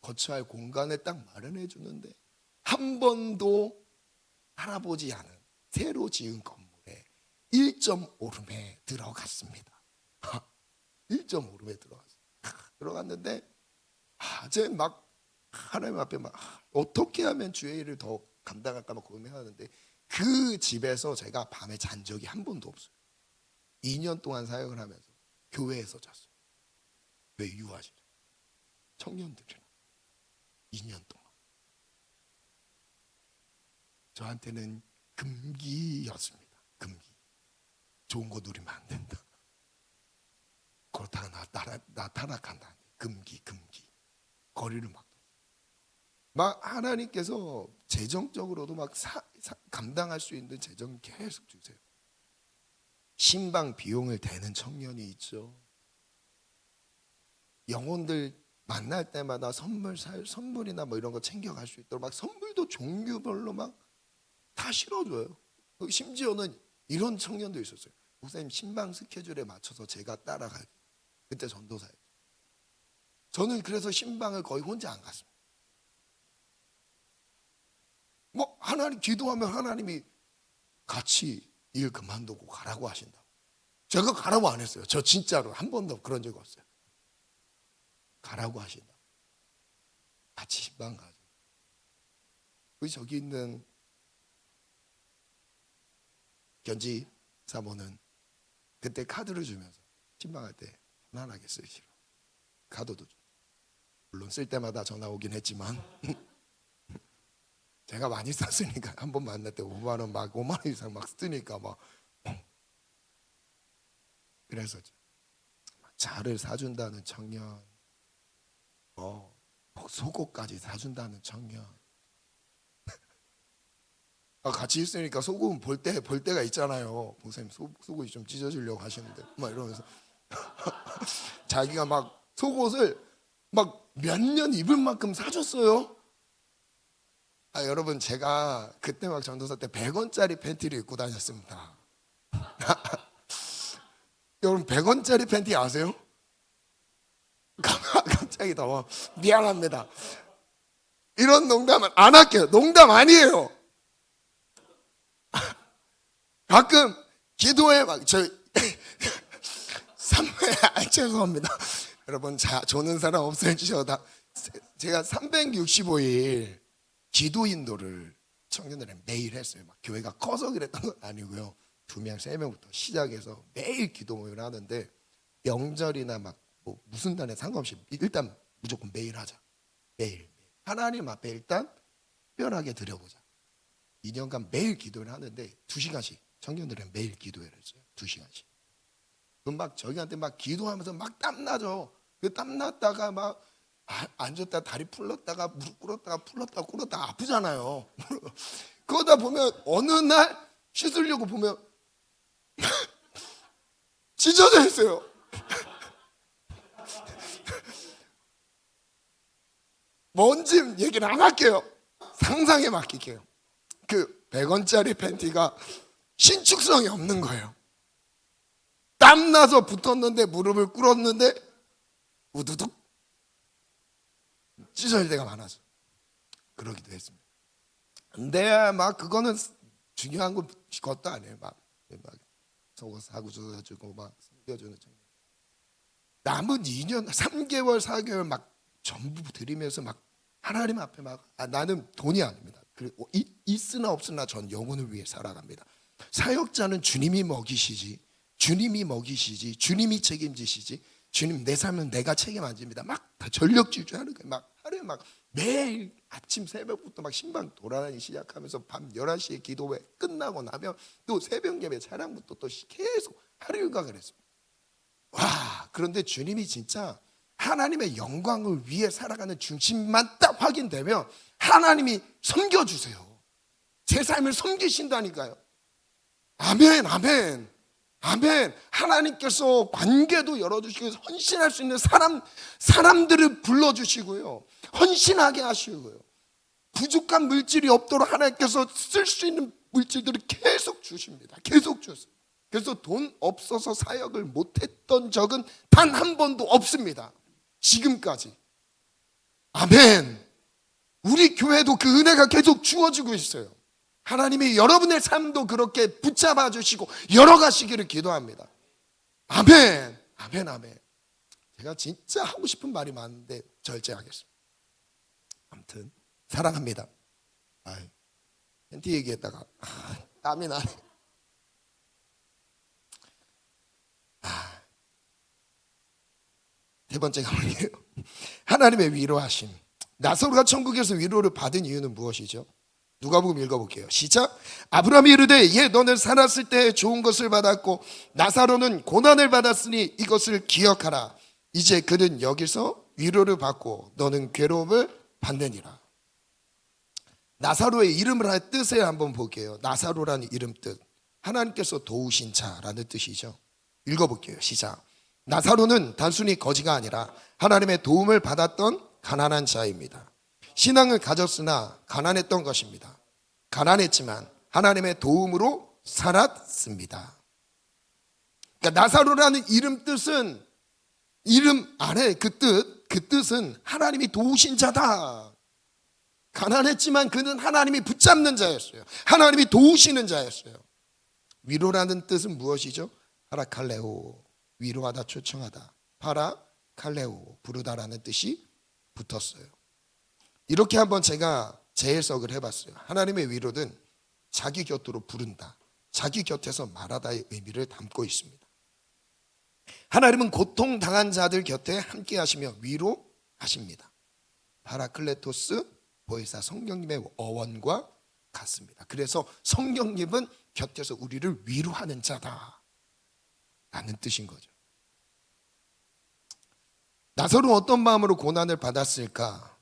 거처할 공간을 딱 마련해 주는데 한 번도 알아보지 않은 새로 지은 건물에 1.5룸에 들어갔습니다. 1.5룸에 들어갔는데 이제 막 하나님 앞에 막 어떻게 하면 주의 일을 더 감당할까 막 고민하는데 그 집에서 제가 밤에 잔 적이 한 번도 없어요. 2년 동안 사역을 하면서 교회에서 잤어요. 왜 유아실 청년들이랑 2년 동안 저한테는 금기였습니다. 금기. 좋은 거 누리면 안 된다. 그렇다가 나 타락한다. 금기. 거리를 막 하나님께서 재정적으로도 막 감당할 수 있는 재정 계속 주세요. 신방 비용을 대는 청년이 있죠. 영혼들 만날 때마다 선물이나 뭐 이런 거 챙겨갈 수 있도록 막 선물도 종류별로 막 다 실어줘요. 심지어는 이런 청년도 있었어요. 목사님 신방 스케줄에 맞춰서 제가 따라가요. 그때 전도사예요. 저는 그래서 신방을 거의 혼자 안 갔습니다. 뭐 하나님 기도하면 하나님이 같이 일 그만두고 가라고 하신다고. 제가 가라고 안 했어요. 저 진짜로 한 번도 그런 적 없어요. 가라고 하신다. 같이 신방 가죠. 우리 저기 있는 견지 사모는 그때 카드를 주면서 신방할 때 편안하게 쓰시라고 카드도 줘. 물론 쓸 때마다 전화 오긴 했지만 제가 많이 썼으니까 한 번 만날 때 5만 원 막 5만 원 이상 막 쓰니까 막 그래서 차를 사준다는 청년, 속옷까지 사준다는 청년. 같이 있으니까 속옷은 볼 때가 있잖아요. 목사님 속옷이 좀 찢어지려고 하시는데 막 이러면서 자기가 막 속옷을 막 몇 년 입을 만큼 사줬어요. 여러분 제가 그때 막 전도사 때 100원짜리 팬티를 입고 다녔습니다. 여러분 100원짜리 팬티 아세요? 갑자기 더워. 미안합니다. 이런 농담은 안 할게요. 농담 아니에요. 가끔 기도에 막 죄송합니다. 여러분 조는 사람 없어지셔다. 제가 365일 기도 인도를 청년들은 매일 했어요. 막 교회가 커서 그랬던 건 아니고요. 2명, 3명부터 시작해서 매일 기도 모임을 하는데 명절이나 막 뭐 무슨 날에 상관없이 일단 무조건 매일 하자. 매일 하나님 앞에 일단 특별하게 드려보자. 2년간 매일 기도를 하는데 2시간씩 청년들은 매일 기도회를 했어요. 2시간씩. 그럼 막 저희한테 막 기도하면서 막 땀나죠. 그 땀났다가 막 앉았다 다리 풀렀다가 무릎 꿇었다가 아프잖아요. 그러다 보면 어느 날 씻으려고 보면 찢어져 있어요. 뭔지 얘기는 안 할게요. 상상에 맡길게요. 그 100원짜리 팬티가 신축성이 없는 거예요. 땀나서 붙었는데 무릎을 꿇었는데 우두둑 찢어질 때가 많아서 그러기도 했습니다. 근데 막 그거는 중요한 것도 아니에요. 막 속옷 사고 줘가지고 막 숨겨주는 청년. 남은 2년 3개월 4개월 막 전부 드리면서 막 하나님 앞에 막 나는 돈이 아닙니다. 그리고 있으나 없으나 전 영혼을 위해 살아갑니다. 사역자는 주님이 먹이시지 주님이 책임지시지 주님 내 삶은 내가 책임 안 집니다. 막 다 전력 질주하는 거예요. 막 하루에 막 매일 아침 새벽부터 막 신방 돌아다니기 시작하면서 밤 11시에 기도회 끝나고 나면 또 새벽 예배 차량부터 또 계속 하루 일과 그랬어요. 와, 그런데 주님이 진짜 하나님의 영광을 위해 살아가는 중심만 딱 확인되면 하나님이 섬겨주세요. 제 삶을 섬기신다니까요. 아멘. 아멘. 하나님께서 관계도 열어주시고 헌신할 수 있는 사람들을 불러주시고요, 헌신하게 하시고요, 부족한 물질이 없도록 하나님께서 쓸 수 있는 물질들을 계속 주십니다. 계속 주세요. 그래서 돈 없어서 사역을 못했던 적은 단 한 번도 없습니다. 지금까지. 아멘. 우리 교회도 그 은혜가 계속 주어지고 있어요. 하나님이 여러분의 삶도 그렇게 붙잡아 주시고 열어가시기를 기도합니다. 아멘. 아멘. 아멘. 제가 진짜 하고 싶은 말이 많은데 절제하겠습니다. 아무튼 사랑합니다. 팬티 얘기했다가 땀이 나네. 세 번째 가볼게요. 하나님의 위로하심. 나사로가 천국에서 위로를 받은 이유는 무엇이죠? 누가복음 읽어볼게요. 시작. 아브라함이 이르되 예 너는 살았을 때 좋은 것을 받았고 나사로는 고난을 받았으니 이것을 기억하라. 이제 그는 여기서 위로를 받고 너는 괴로움을 받느니라. 나사로의 이름을 할 뜻을 한번 볼게요. 나사로라는 이름 뜻, 하나님께서 도우신 자라는 뜻이죠. 읽어볼게요. 시작. 나사로는 단순히 거지가 아니라 하나님의 도움을 받았던 가난한 자입니다. 신앙을 가졌으나 가난했던 것입니다. 가난했지만 하나님의 도움으로 살았습니다. 그러니까 나사로라는 이름 뜻은, 이름 안에 그 뜻은 하나님이 도우신 자다. 가난했지만 그는 하나님이 붙잡는 자였어요. 하나님이 도우시는 자였어요. 위로라는 뜻은 무엇이죠? 파라칼레오, 위로하다, 초청하다. 파라칼레오, 부르다라는 뜻이 붙었어요. 이렇게 한번 제가 재해석을 해봤어요. 하나님의 위로는 자기 곁으로 부른다, 자기 곁에서 말하다의 의미를 담고 있습니다. 하나님은 고통당한 자들 곁에 함께 하시며 위로하십니다. 파라클레토스, 보혜사 성령님의 어원과 같습니다. 그래서 성령님은 곁에서 우리를 위로하는 자다 라는 뜻인 거죠. 나사로는 어떤 마음으로 고난을 받았을까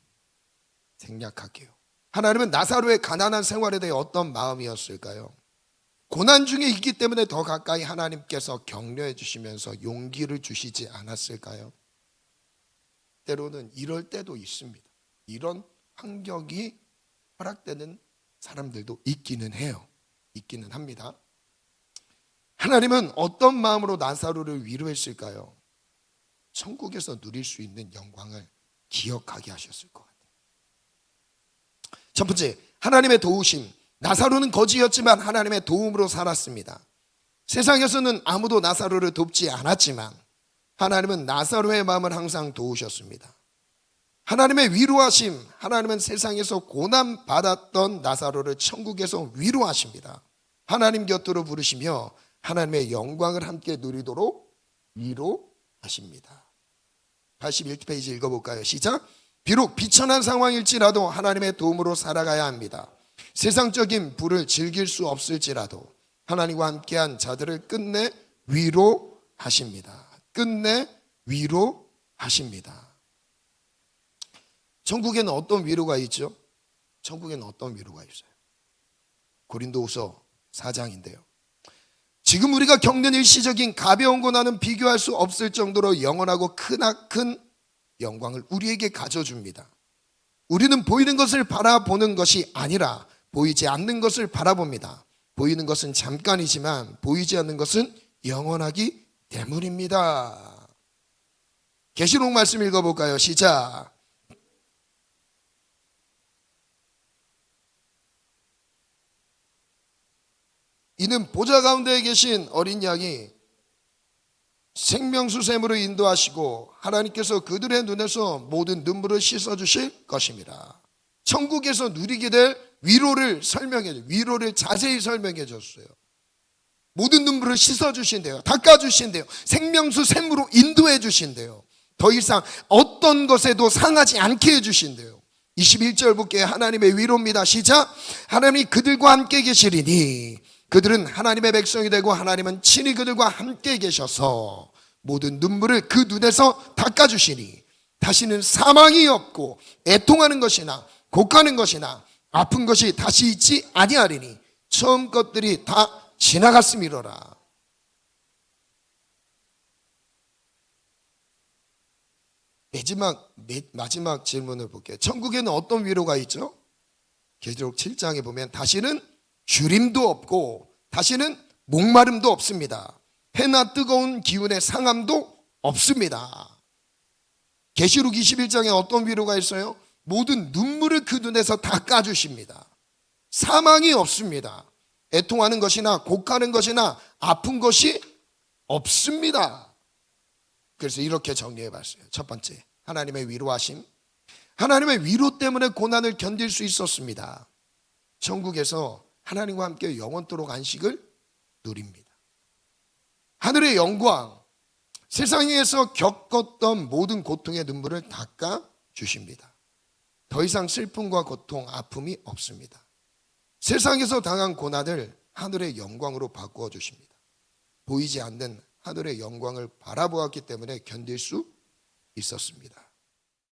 생략할게요. 하나님은 나사로의 가난한 생활에 대해 어떤 마음이었을까요? 고난 중에 있기 때문에 더 가까이 하나님께서 격려해 주시면서 용기를 주시지 않았을까요? 때로는 이럴 때도 있습니다. 이런 환경이 허락되는 사람들도 있기는 해요. 있기는 합니다. 하나님은 어떤 마음으로 나사로를 위로했을까요? 천국에서 누릴 수 있는 영광을 기억하게 하셨을 것 같아요. 첫 번째, 하나님의 도우심. 나사로는 거지였지만 하나님의 도움으로 살았습니다. 세상에서는 아무도 나사로를 돕지 않았지만 하나님은 나사로의 마음을 항상 도우셨습니다. 하나님의 위로하심, 하나님은 세상에서 고난받았던 나사로를 천국에서 위로하십니다. 하나님 곁으로 부르시며 하나님의 영광을 함께 누리도록 위로하십니다. 81페이지 읽어볼까요? 시작. 비록 비천한 상황일지라도 하나님의 도움으로 살아가야 합니다. 세상적인 부를 즐길 수 없을지라도 하나님과 함께한 자들을 끝내 위로하십니다. 끝내 위로하십니다. 천국에는 어떤 위로가 있죠? 천국에는 어떤 위로가 있어요? 고린도후서 4장인데요. 지금 우리가 겪는 일시적인 가벼운 고난은 비교할 수 없을 정도로 영원하고 크나큰 영광을 우리에게 가져줍니다. 우리는 보이는 것을 바라보는 것이 아니라 보이지 않는 것을 바라봅니다. 보이는 것은 잠깐이지만 보이지 않는 것은 영원하기 때문입니다. 계시록 말씀 읽어볼까요? 시작. 이는 보좌 가운데에 계신 어린 양이 생명수샘으로 인도하시고 하나님께서 그들의 눈에서 모든 눈물을 씻어주실 것입니다. 천국에서 누리게 될 위로를 위로를 자세히 설명해 줬어요. 모든 눈물을 씻어주신대요. 닦아주신대요. 생명수샘으로 인도해 주신대요. 더 이상 어떤 것에도 상하지 않게 해주신대요. 21절 볼게요. 하나님의 위로입니다. 시작. 하나님이 그들과 함께 계시리니 그들은 하나님의 백성이 되고 하나님은 친히 그들과 함께 계셔서 모든 눈물을 그 눈에서 닦아주시니 다시는 사망이 없고 애통하는 것이나 곡하는 것이나 아픈 것이 다시 있지 아니하리니 처음 것들이 다 지나갔음이로라. 마지막 질문을 볼게요. 천국에는 어떤 위로가 있죠? 계시록 7장에 보면 다시는 주림도 없고 다시는 목마름도 없습니다. 해나 뜨거운 기운의 상함도 없습니다. 계시록 21장에 어떤 위로가 있어요? 모든 눈물을 그 눈에서 닦아주십니다. 사망이 없습니다. 애통하는 것이나 곡하는 것이나 아픈 것이 없습니다. 그래서 이렇게 정리해 봤어요. 첫 번째, 하나님의 위로하심. 하나님의 위로 때문에 고난을 견딜 수 있었습니다. 천국에서 하나님과 함께 영원토록 안식을 누립니다. 하늘의 영광, 세상에서 겪었던 모든 고통의 눈물을 닦아 주십니다. 더 이상 슬픔과 고통, 아픔이 없습니다. 세상에서 당한 고난을 하늘의 영광으로 바꾸어 주십니다. 보이지 않는 하늘의 영광을 바라보았기 때문에 견딜 수 있었습니다.